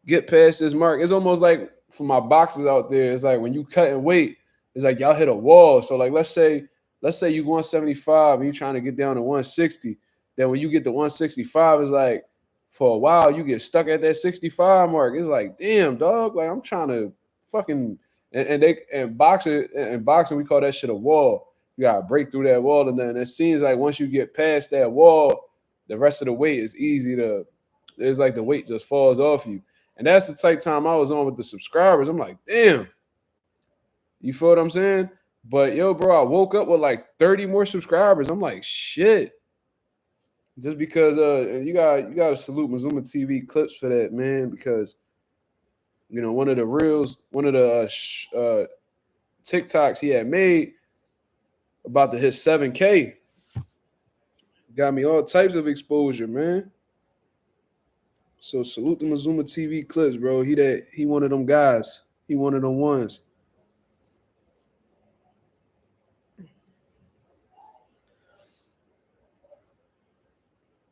get past this mark. It's almost like for my boxers out there, it's like when you cut and weight, it's like y'all hit a wall. So like let's say you 175 and you're trying to get down to 160. Then when you get to 165, it's like for a while you get stuck at that 65 mark. It's like, damn, dog. Like I'm trying to fucking and boxing we call that shit a wall. You gotta break through that wall, and then it seems like once you get past that wall, the rest of the weight is easy to. It's like the weight just falls off you. And that's the type time I was on with the subscribers. I'm like, damn. You feel what I'm saying? But yo, bro, I woke up with like 30 more subscribers. I'm like, shit. Just because you gotta salute Mazuma TV clips for that, man. Because one of the reels, one of the TikToks he had made about to hit 7K got me all types of exposure, man. So salute the Mazuma TV clips, bro. He one of them guys. He one of them ones.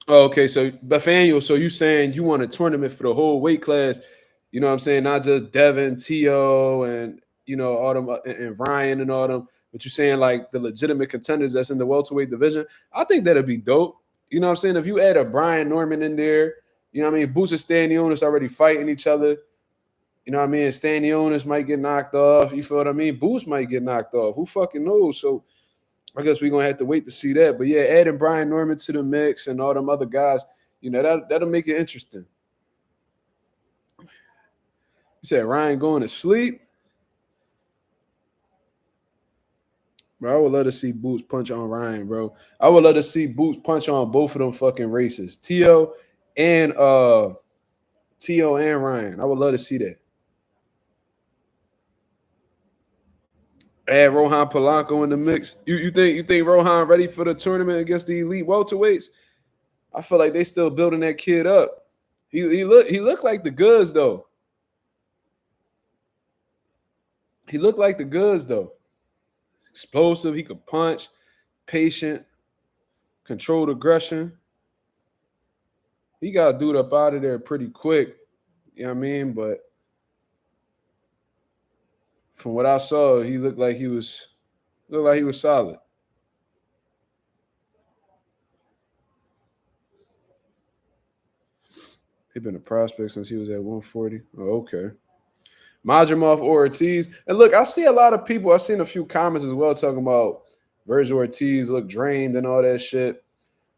Oh, okay, so Nathaniel, so you saying you want a tournament for the whole weight class? You know what I'm saying? Not just Devin, T.O., and all them and Ryan and all them, but you're saying like the legitimate contenders that's in the welterweight division. I think that'd be dope. You know what I'm saying? If you add a Brian Norman in there, you know what I mean? Boots and Stanionis already fighting each other. You know what I mean? Stanionis might get knocked off. You feel what I mean? Boots might get knocked off. Who fucking knows? So I guess we're gonna have to wait to see that. But yeah, adding Brian Norman to the mix and all them other guys, that'll make it interesting. You said Ryan going to sleep. Bro, I would love to see Boots punch on Ryan, bro. I would love to see Boots punch on both of them fucking races. And T.O. and Ryan. I would love to see that. Add Rohan Polanco in the mix. You think Rohan ready for the tournament against the elite welterweights? I feel like they still building that kid up. He looked like the goods though. He looked like the goods though. Explosive. He could punch. Patient. Controlled aggression. He got dude up out of there pretty quick. You know what I mean? But from what I saw, he looked like he was solid. He been a prospect since he was at 140. Oh, okay. Majimov or Ortiz. And look, I see a lot of people, I've seen a few comments as well talking about Virgil Ortiz look drained and all that shit.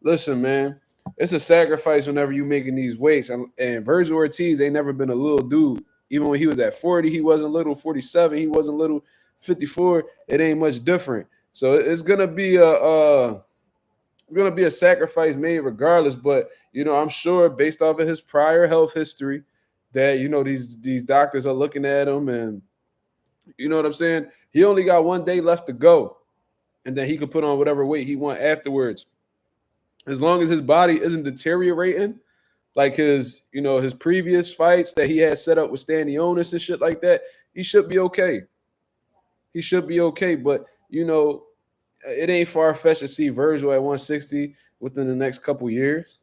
Listen, man, it's a sacrifice whenever you making these weights. And Virgil Ortiz ain't never been a little dude. Even when he was at 40, he wasn't little. 47, he wasn't little. 54, it ain't much different. So it's gonna be a sacrifice made regardless. But I'm sure based off of his prior health history, that these doctors are looking at him, and you know what I'm saying. He only got 1 day left to go, and then he could put on whatever weight he want afterwards. As long as his body isn't deteriorating, like his previous fights that he had set up with Stanionis and shit like that, he should be okay. He should be okay, but it ain't far-fetched to see Virgil at 160 within the next couple years.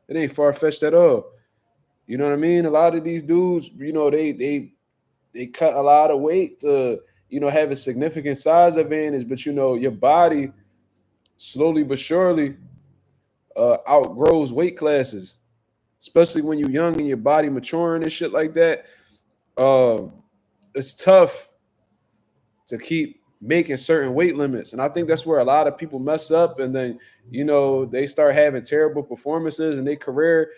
It ain't far-fetched at all. You know what I mean? A lot of these dudes, they cut a lot of weight to, have a significant size advantage, but your body slowly but surely outgrows weight classes, especially when you're young and your body maturing and shit like that. It's tough to keep making certain weight limits. And I think that's where a lot of people mess up. And then, they start having terrible performances and their career,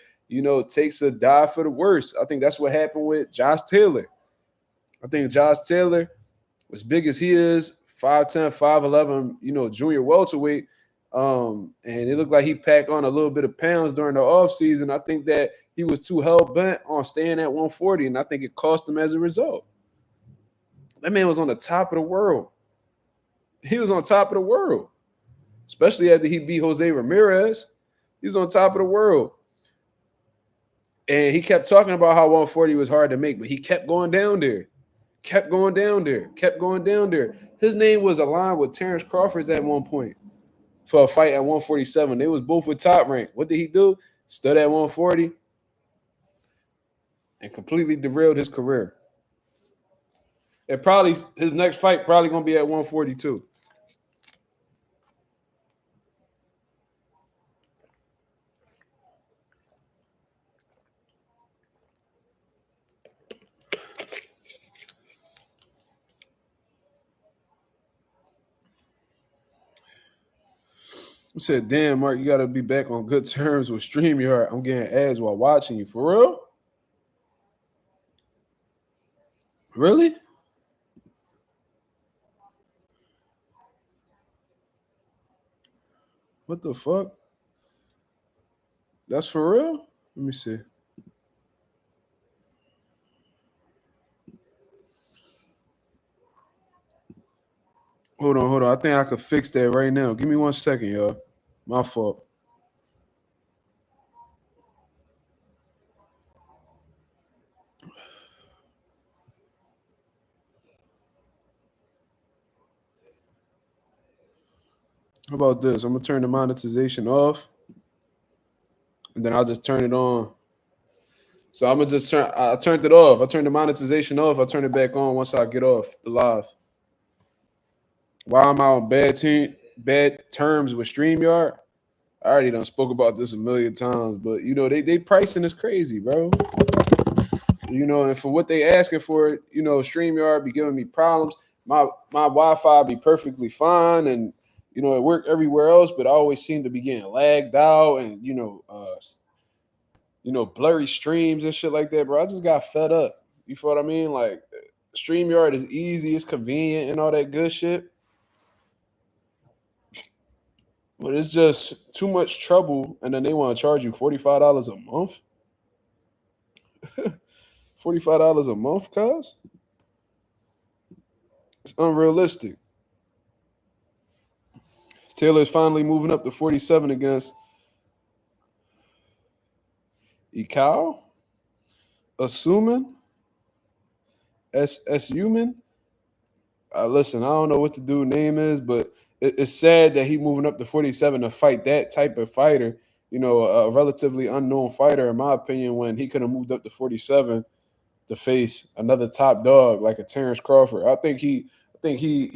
takes a dive for the worst. I think that's what happened with Josh Taylor. I think Josh Taylor, as big as he is, 5'10", 5'11", junior welterweight, And it looked like he packed on a little bit of pounds during the offseason. I think that he was too hell bent on staying at 140, and I think it cost him as a result. That man was on the top of the world. He was on top of the world, especially after he beat Jose Ramirez. He was on top of the world. And he kept talking about how 140 was hard to make, but he kept going down there, kept going down there, kept going down there. His name was aligned with Terrence Crawford's at one point for a fight at 147. They was both with Top Rank. What did he do? Stood at 140 and completely derailed his career. And probably his next fight probably gonna be at 142. I said, damn, Mark, you gotta be back on good terms with StreamYard. I'm getting ads while watching you. For real? Really? What the fuck? That's for real? Let me see. Hold on, hold on. I think I could fix that right now. Give me 1 second, y'all. My fault. How about this? I'm gonna turn the monetization off, and then I'll just turn it on. So I'm gonna just turn. I turned it off. I turned the monetization off. I turn it back on once I get off the live. Why am I on bad terms with StreamYard? I already done spoke about this a million times, but they pricing is crazy, bro. And for what they asking for, StreamYard be giving me problems. My Wi-Fi be perfectly fine, and it worked everywhere else, but I always seem to be getting lagged out, and blurry streams and shit like that, bro. I just got fed up. You feel what I mean? Like StreamYard is easy, it's convenient, and all that good shit. But it's just too much trouble, and then they want to charge you $45 a month. $45 a month, cuz? It's unrealistic. Taylor's finally moving up to 47 against Ikao. Assuming S Human. Listen, I don't know what the dude's name is, but it's sad that he moving up to 47 to fight that type of fighter. A relatively unknown fighter, in my opinion, when he could have moved up to 47 to face another top dog like a Terrence Crawford. I think he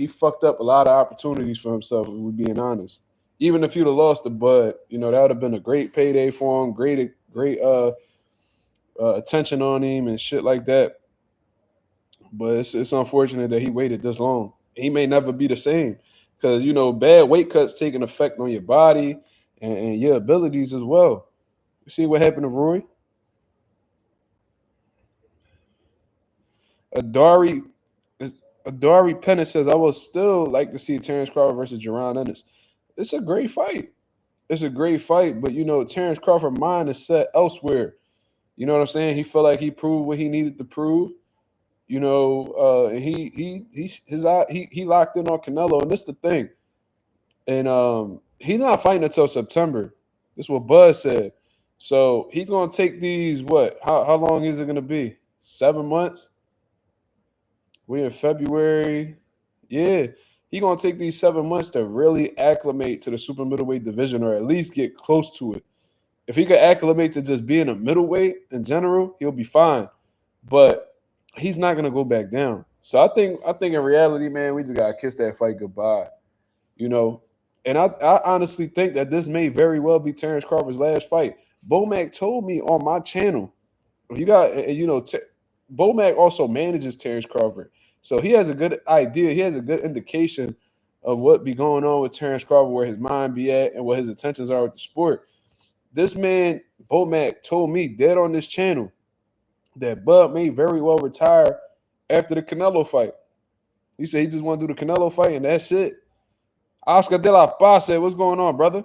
fucked up a lot of opportunities for himself, if we're being honest. Even if he'd have lost the Bud, that would have been a great payday for him, great attention on him and shit like that. But it's unfortunate that he waited this long. He may never be the same because bad weight cuts take an effect on your body and your abilities as well. You see what happened to Roy? Adari Adari Pennis says, I would still like to see Terrence Crawford versus Jaron Ennis. It's a great fight. It's a great fight, but Terrence Crawford's mind is set elsewhere. You know what I'm saying? He felt like he proved what he needed to prove. And he locked in on Canelo, and this is the thing. And he's not fighting until September. This is what Buzz said. So he's gonna take these. What? How long is it gonna be? 7 months. We in February. Yeah, he gonna take these 7 months to really acclimate to the super middleweight division, or at least get close to it. If he could acclimate to just being a middleweight in general, he'll be fine. But he's not gonna go back down. So I think in reality, man, we just gotta kiss that fight goodbye. And I honestly think that this may very well be Terrence Crawford's last fight. Bomac told me on my channel, Bomac also manages Terrence Crawford. So he has a good idea. He has a good indication of what be going on with Terrence Crawford, where his mind be at, and what his intentions are with the sport. This man, Bomac, told me dead on this channel that Bud may very well retire after the Canelo fight. He said he just want to do the Canelo fight, and that's it. Oscar de la Paz said, "What's going on, brother?"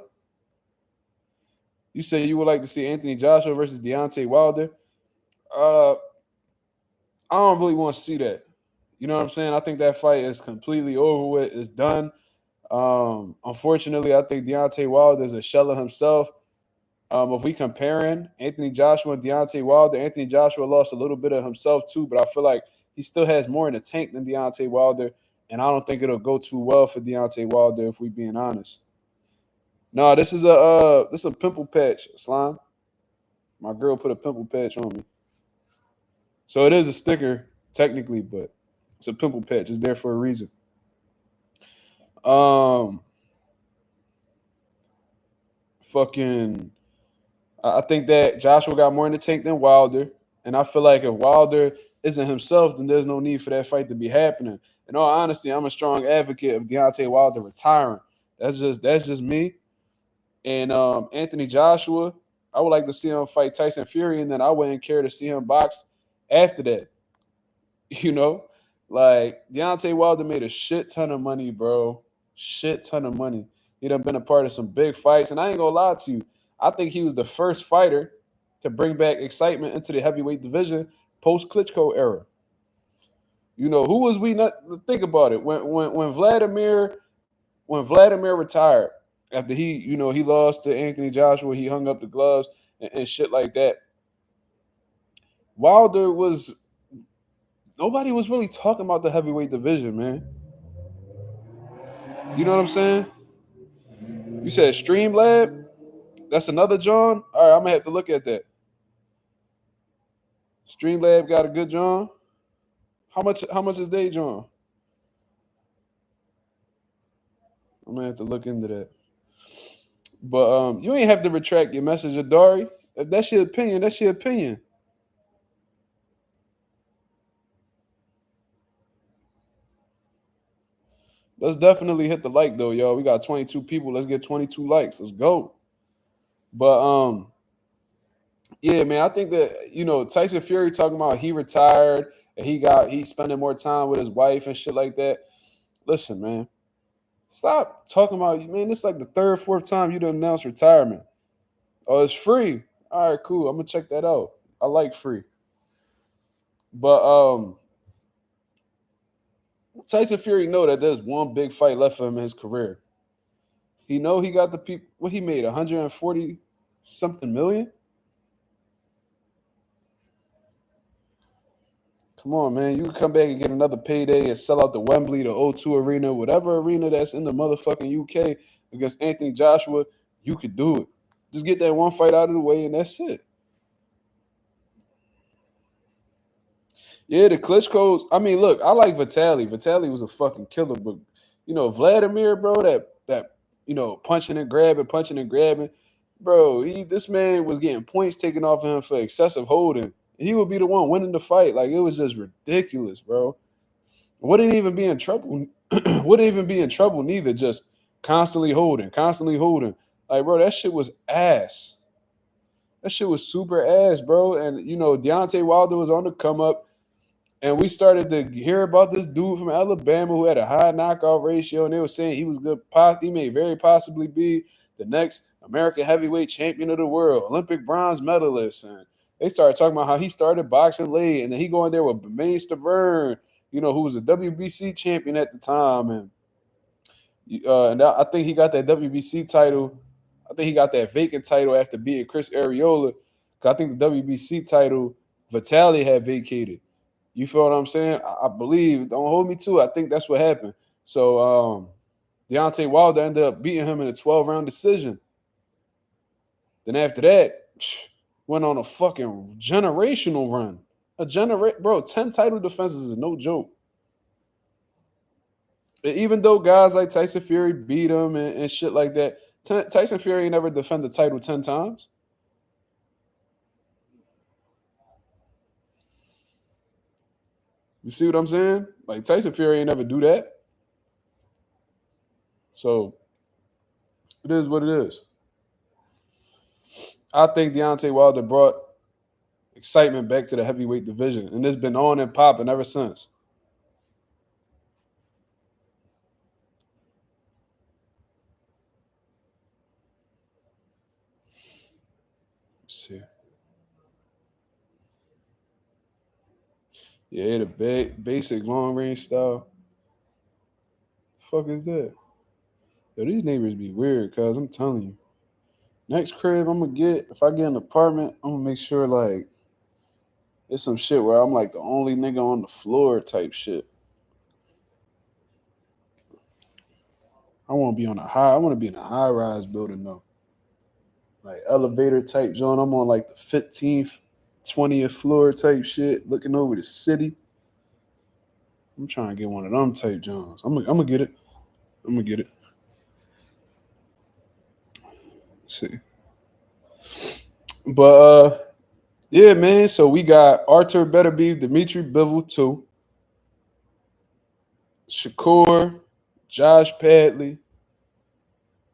You say you would like to see Anthony Joshua versus Deontay Wilder. I don't really want to see that. You know what I'm saying? I think that fight is completely over with. It's done. Unfortunately, I think Deontay Wilder is a shell of himself. If we comparing Anthony Joshua and Deontay Wilder, Anthony Joshua lost a little bit of himself too, but I feel like he still has more in the tank than Deontay Wilder, and I don't think it'll go too well for Deontay Wilder if we being honest. No, this is a pimple patch, Slime. My girl put a pimple patch on me. So it is a sticker, technically, but it's a pimple patch. It's there for a reason. Um fucking I think that Joshua got more in the tank than Wilder. And I feel like if Wilder isn't himself, then there's no need for that fight to be happening. In all honesty, I'm a strong advocate of Deontay Wilder retiring. That's just me. And Anthony Joshua, I would like to see him fight Tyson Fury, and then I wouldn't care to see him box after that. You know, like Deontay Wilder made a shit ton of money, bro. Shit ton of money. He done been a part of some big fights, and I ain't gonna lie to you. I think he was the first fighter to bring back excitement into the heavyweight division post Klitschko era. You know, who was we not think about it when Vladimir retired after he lost to Anthony Joshua, he hung up the gloves and shit like that. Wilder was nobody was really talking about the heavyweight division, man. You know what I'm saying? You said Streamlab? That's another John? All right, I'm gonna have to look at that. Streamlab got a good John. How much is they John? I'm gonna have to look into that. But you ain't have to retract your message, Adari. If that's your opinion, that's your opinion. Let's definitely hit the like though, y'all. We got 22 people. Let's get 22 likes. Let's go. But yeah, man, I think that Tyson Fury talking about he retired and he's spending more time with his wife and shit like that. Listen, man, stop talking about man. This is like the third, fourth time you done announced retirement. Oh, it's free. All right, cool. I'm gonna check that out. I like free. But Tyson Fury know that there's one big fight left for him in his career. He know he got the people. What he made 140 something million. Come on, man. You can come back and get another payday and sell out the Wembley, the O2 Arena, whatever arena that's in the motherfucking UK against Anthony Joshua. You could do it. Just get that one fight out of the way and that's it. Yeah, the Klitschko's. I mean, look, I like Vitaly. Vitaly was a fucking killer, but Vladimir, bro, that punching and grabbing, bro. This man was getting points taken off of him for excessive holding. He would be the one winning the fight. Like it was just ridiculous, bro. Wouldn't even be in trouble. Wouldn't even be in trouble neither. Just constantly holding, constantly holding. Like, bro, that shit was ass. That shit was super ass, bro. And Deontay Wilder was on the come up. And we started to hear about this dude from Alabama who had a high knockout ratio, and they were saying he was good. He may very possibly be the next American heavyweight champion of the world, Olympic bronze medalist. And they started talking about how he started boxing late, and then he going there with Bermain Stavern, who was a WBC champion at the time, and I think he got that WBC title. I think he got that vacant title after beating Chris Arreola. Because I think the WBC title Vitaly had vacated. You feel what I'm saying? I believe. Don't hold me to it. I think that's what happened. So Deontay Wilder ended up beating him in a 12-round decision. Then after that, went on a fucking generational run. Bro, 10 title defenses is no joke. And even though guys like Tyson Fury beat him and shit like that, Tyson Fury ain't never defended the title 10 times. You see what I'm saying? Like Tyson Fury ain't never do that. So it is what it is. I think Deontay Wilder brought excitement back to the heavyweight division, and it's been on and popping ever since. Yeah, the basic long range style. Fuck is that? Yo, these neighbors be weird, cuz I'm telling you. Next crib I'm gonna get, if I get an apartment, I'm gonna make sure like it's some shit where I'm like the only nigga on the floor type shit. I wanna be on a high, I wanna be in a high rise building though. Like elevator type joint. I'm on like the 15th, 20th floor type shit, looking over the city. I'm trying to get one of them type joints. I'm gonna get it. I'm gonna get it. Let's see. But yeah, man. So we got Arthur Beterbiev, Dimitri Bivol too, Shakur, Josh Padley,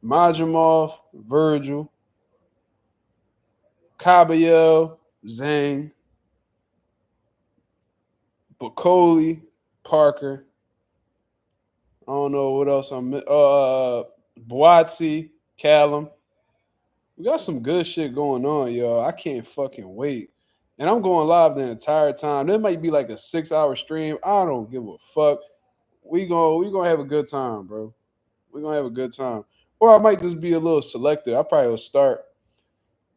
Majimov, Virgil, Kabayel, Zane, Bakole, Parker. I don't know what else I'm. Boatsy, Callum. We got some good shit going on, y'all. I can't fucking wait. And I'm going live the entire time. There might be like a 6 hour stream. I don't give a fuck. We gonna have a good time, bro. We're gonna have a good time. Or I might just be a little selective. I probably will start.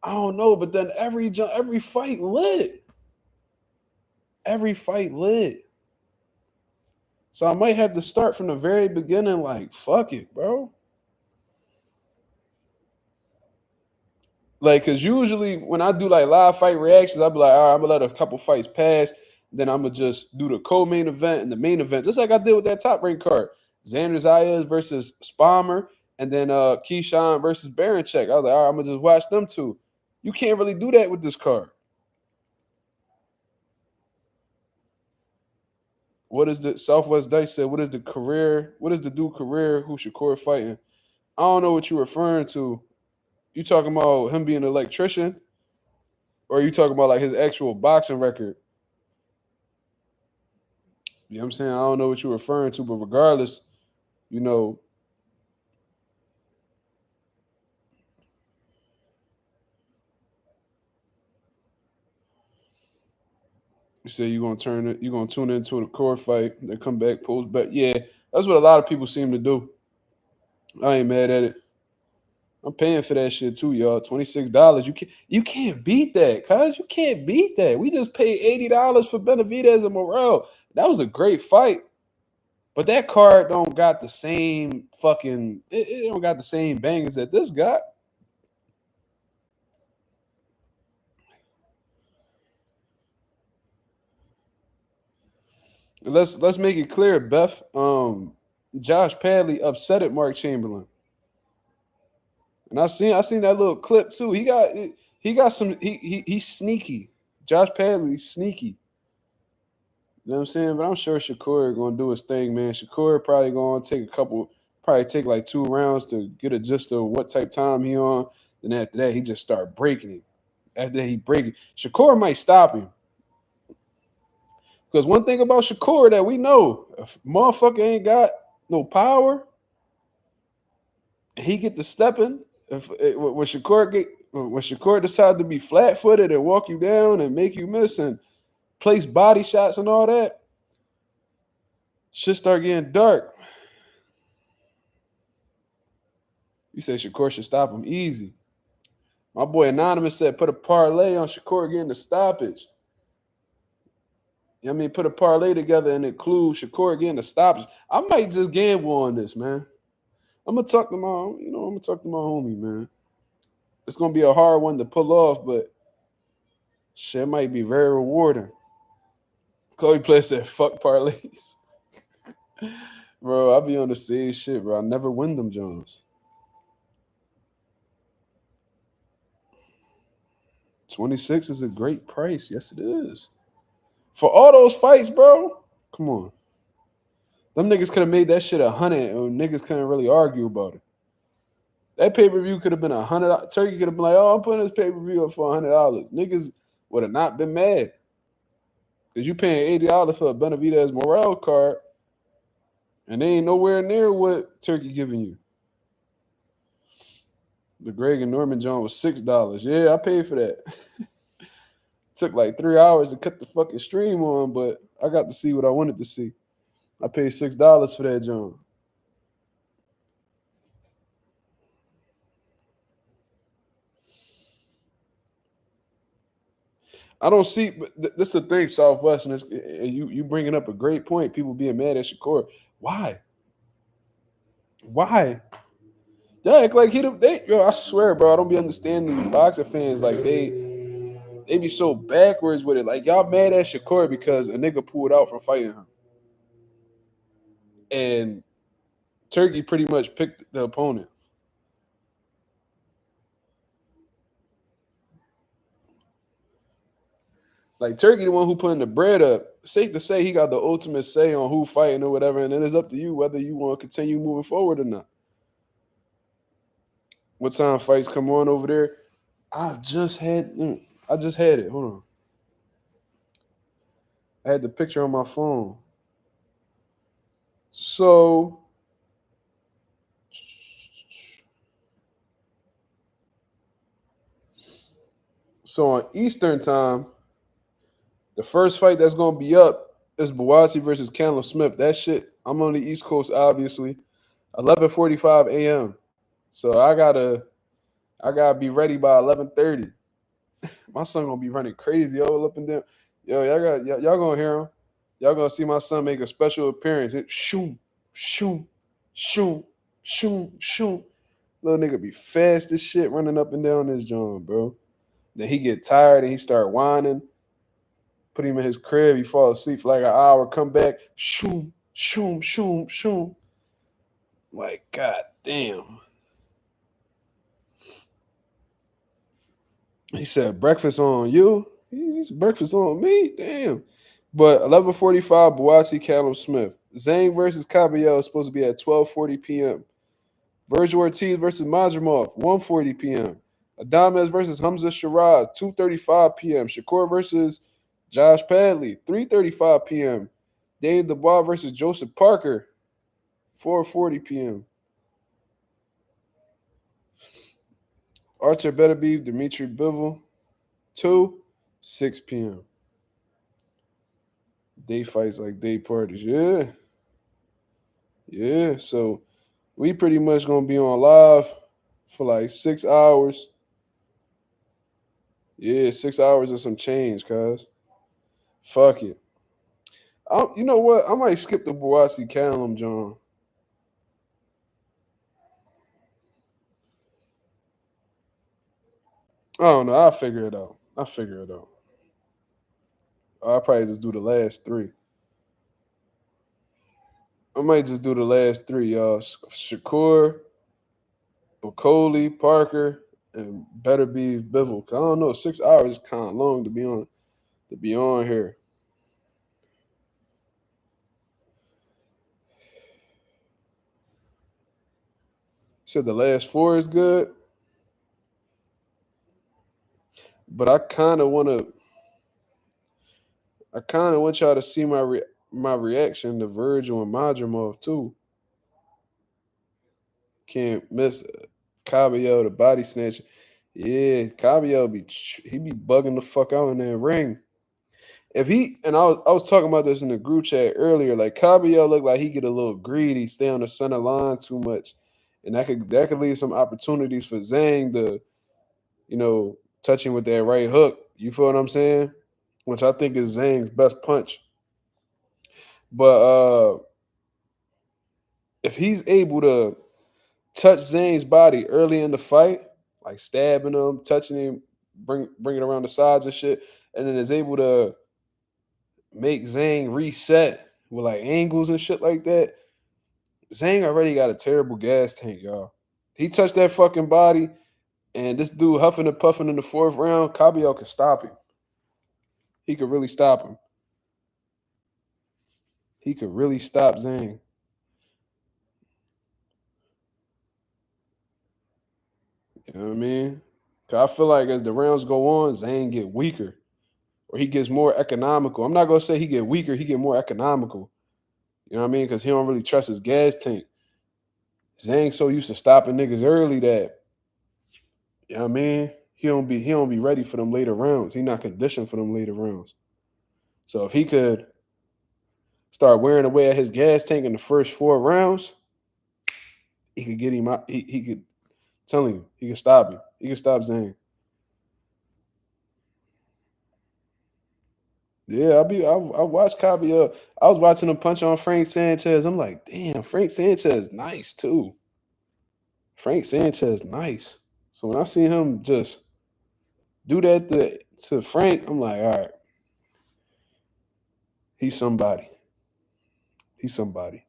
I don't know, but then every fight lit. Every fight lit. So I might have to start from the very beginning, like, fuck it, bro. Like, cause usually when I do like live fight reactions, I'll be like, all right, I'm gonna let a couple fights pass. Then I'm gonna just do the co-main event and the main event, just like I did with that top rank card. Xander Zayas versus Spalmer, and then Keyshawn versus Baranchek. I was like, all right, I'm gonna just watch them two. You can't really do that with this card. What is the Southwest Dice said? What is the career? What is the dude career who Shakur fighting? I don't know what you're referring to. You talking about him being an electrician? Or are you talking about like his actual boxing record? You know what I'm saying? I don't know what you're referring to, but regardless, you know, you say you're gonna tune into the core fight, then come back, post back. Yeah, that's what a lot of people seem to do. I ain't mad at it. I'm paying for that shit too, y'all. $26. You can't beat that, cuz you can't beat that. We just paid $80 for Benavidez and Morrell. That was a great fight. But that card don't got the same fucking it don't got the same bangers that this got. Let's make it clear, Beth. Josh Padley upset at Mark Chamberlain. And I seen that little clip too. He got some he's sneaky. Josh Padley's sneaky. You know what I'm saying? But I'm sure Shakur gonna do his thing, man. Shakur probably gonna probably take like 2 rounds to get a gist of what type time he on. Then after that, he just start breaking it. After that, he break it. Shakur might stop him. Because one thing about Shakur that we know, if motherfucker ain't got no power, he get to stepping. When Shakur decide to be flat footed and walk you down and make you miss and place body shots and all that, shit start getting dark. You say Shakur should stop him easy. My boy Anonymous said put a parlay on Shakur getting the stoppage. I mean, put a parlay together and include Shakur getting the stoppage. I might just gamble on this, man. I'm gonna talk to my homie, man. It's gonna be a hard one to pull off, but shit might be very rewarding. Kobe plays that fuck parlays. Bro, I be on the same shit, bro. I never win them Jones. 26 is a great price. Yes, it is. For all those fights, bro. Come on. Them niggas could have made that shit 100 and niggas couldn't really argue about it. That pay-per-view could have been 100. Turkey could have been like, oh, I'm putting this pay-per-view up for $100. Niggas would have not been mad. Because you paying $80 for a Benavidez Morale card, and they ain't nowhere near what Turkey giving you. The Greg and Norman John was $6. Yeah, I paid for that. Took like 3 hours to cut the fucking stream on, but I got to see what I wanted to see. I paid $6 for that joint. I don't see, but this is the thing, Southwest, and you bringing up a great point. People being mad at Shakur. Why? Why? They act like yo. I swear, bro. I don't be understanding these boxing fans. Like they be so backwards with it. Like y'all mad at Shakur because a nigga pulled out from fighting him, and Turkey pretty much picked the opponent. Like Turkey, the one who putting the bread up. Safe to say he got the ultimate say on who fighting or whatever, and then it's up to you whether you want to continue moving forward or not. What time fights come on over there? I just had it. Hold on. I had the picture on my phone. So on Eastern time, the first fight that's gonna be up is Bawasi versus Callum Smith. That shit, I'm on the East Coast, obviously. 11:45 a.m. So I gotta be ready by 11:30. My son gonna be running crazy all up and down. Yo, y'all gonna hear him. Y'all gonna see my son make a special appearance. It shoom, shoom, shoom, shoom, shoom. Little nigga be fast as shit running up and down this joint, bro. Then he get tired and he start whining. Put him in his crib. He fall asleep for like an hour. Come back. Shoom, shoom, shoom, shoom. Like, god damn. He said, breakfast on you? He's breakfast on me? Damn. But 11:45, Bawasi Callum Smith. Zane versus Caballero is supposed to be at 12:40 p.m. Virgil Ortiz versus Madrimov, 1:40 p.m. Adames versus Hamza Shiraz, 2:35 p.m. Shakur versus Josh Padley, 3:35 p.m. Daniel Dubois versus Joseph Parker, 4:40 p.m. Archer Beterbiev, Dimitri Bivol, 6 p.m. Day fights like day parties. Yeah. Yeah. So we pretty much gonna be on live for like 6 hours. Yeah, 6 hours and some change, cuz. Fuck it. You know what? I might skip the Bawasi Callum, John. I don't know. I'll figure it out. I'll figure it out. I'll probably just do the last three. I might just do the last three, y'all. Shakur, Bakole, Parker, and Better Be Bivol. I don't know. 6 hours is kind of long to be on here. Said the last four is good, but I kind of want y'all to see my reaction to Virgil and Madrimov too. Can't miss Caballero, the body snatch. Yeah, Caballero he be bugging the fuck out in that ring. If he and I was talking about this in the group chat earlier, like Caballero looked like he get a little greedy, stay on the center line too much, and that could leave some opportunities for Zhang to, touch him with that right hook. You feel what I'm saying? Which I think is Zhang's best punch. But if he's able to touch Zane's body early in the fight, like stabbing him, touching him, bring it around the sides and shit, and then is able to make Zane reset with like angles and shit like that. Zane already got a terrible gas tank, y'all. He touched that fucking body, and this dude huffing and puffing in the fourth round, Caballero could stop him. He could really stop him. He could really stop Zane. You know what I mean? Cause I feel like as the rounds go on, Zane get weaker, or he gets more economical. I'm not gonna say he get weaker; he get more economical. You know what I mean? Because he don't really trust his gas tank. Zane so used to stopping niggas early that, you know what I mean? he don't be ready for them later rounds. He not conditioned for them later rounds. So if he could start wearing away at his gas tank in the first 4 rounds, he could get him out. He could telling you, he could stop him. He could stop Zhang. Yeah, I watched Cabia. I was watching him punch on Frank Sanchez. I'm like, damn, Frank Sanchez nice too. Frank Sanchez nice. So when I see him just do that to Frank, I'm like, all right, he's somebody. He's somebody.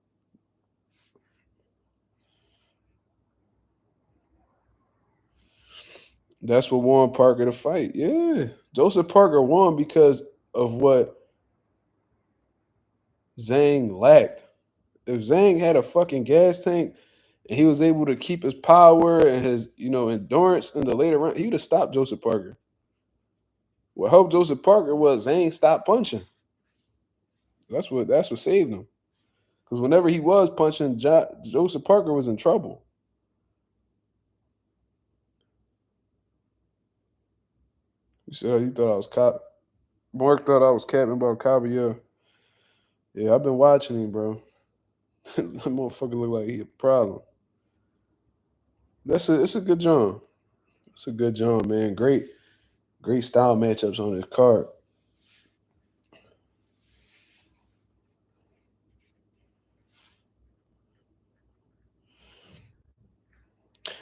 That's what won Parker to fight. Yeah. Joseph Parker won because of what Zhang lacked. If Zhang had a fucking gas tank and he was able to keep his power and his, endurance in the later round, he would have stopped Joseph Parker. What helped Joseph Parker was Zhang stopped punching. That's what saved him. Because whenever he was punching, Joseph Parker was in trouble. You said you thought I was cop. Mark thought I was capping about Caballero. Yeah, I've been watching him, bro. That motherfucker look like he a problem. It's a good job. It's a good job, man. Great style matchups on this card.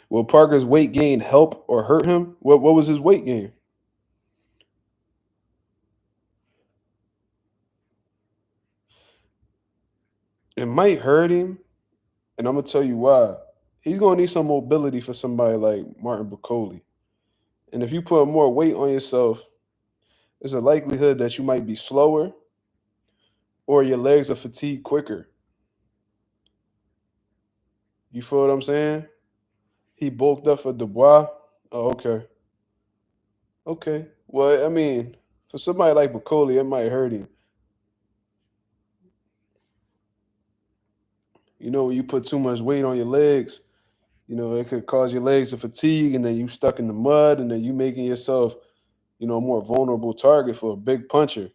Will Parker's weight gain help or hurt him? What was his weight gain? It might hurt him, and I'm gonna tell you why. He's gonna need some mobility for somebody like Martin Bakole. And if you put more weight on yourself, there's a likelihood that you might be slower or your legs are fatigued quicker. You feel what I'm saying? He bulked up for Dubois. Oh, okay. Okay. Well, I mean, for somebody like Bakole, it might hurt him. When you put too much weight on your legs, it could cause your legs to fatigue and then you stuck in the mud and then you making yourself, a more vulnerable target for a big puncher.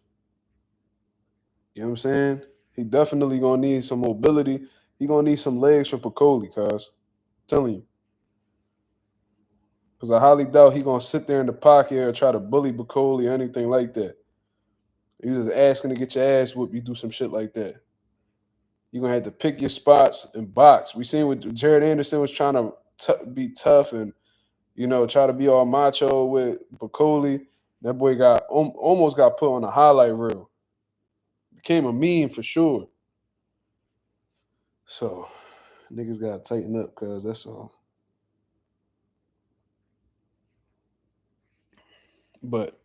You know what I'm saying? He definitely gonna need some mobility. He gonna need some legs for Bakole, cuz. Telling you. Because I highly doubt he gonna sit there in the pocket or try to bully Bakole or anything like that. You just asking to get your ass whooped, you do some shit like that. You're gonna have to pick your spots and box. We seen what Jared Anderson was trying to be tough and try to be all macho with Bakole. That boy got almost got put on a highlight reel. Became a meme for sure. So niggas gotta tighten up, cuz that's all. But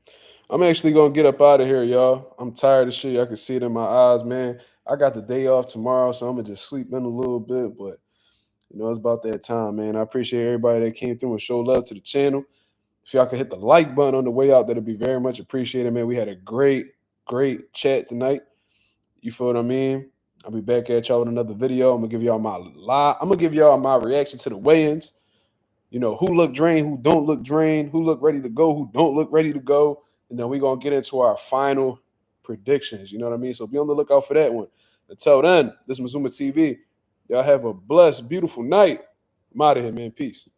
I'm actually gonna get up out of here, y'all. I'm tired of shit. I can see it in my eyes, man. I got the day off tomorrow, so I'm gonna just sleep in a little bit. But it's about that time, man. I appreciate everybody that came through and showed love to the channel. If y'all could hit the like button on the way out, that'd be very much appreciated, man. We had a great chat tonight. You feel what I mean? I'll be back at y'all with another video. I'm gonna give y'all my reaction to the weigh-ins. Who look drained, who don't look drained, who look ready to go, who don't look ready to go. And then we're going to get into our final predictions. You know what I mean? So be on the lookout for that one. Until then, this is Mazuma TV. Y'all have a blessed, beautiful night. I'm out of here, man. Peace.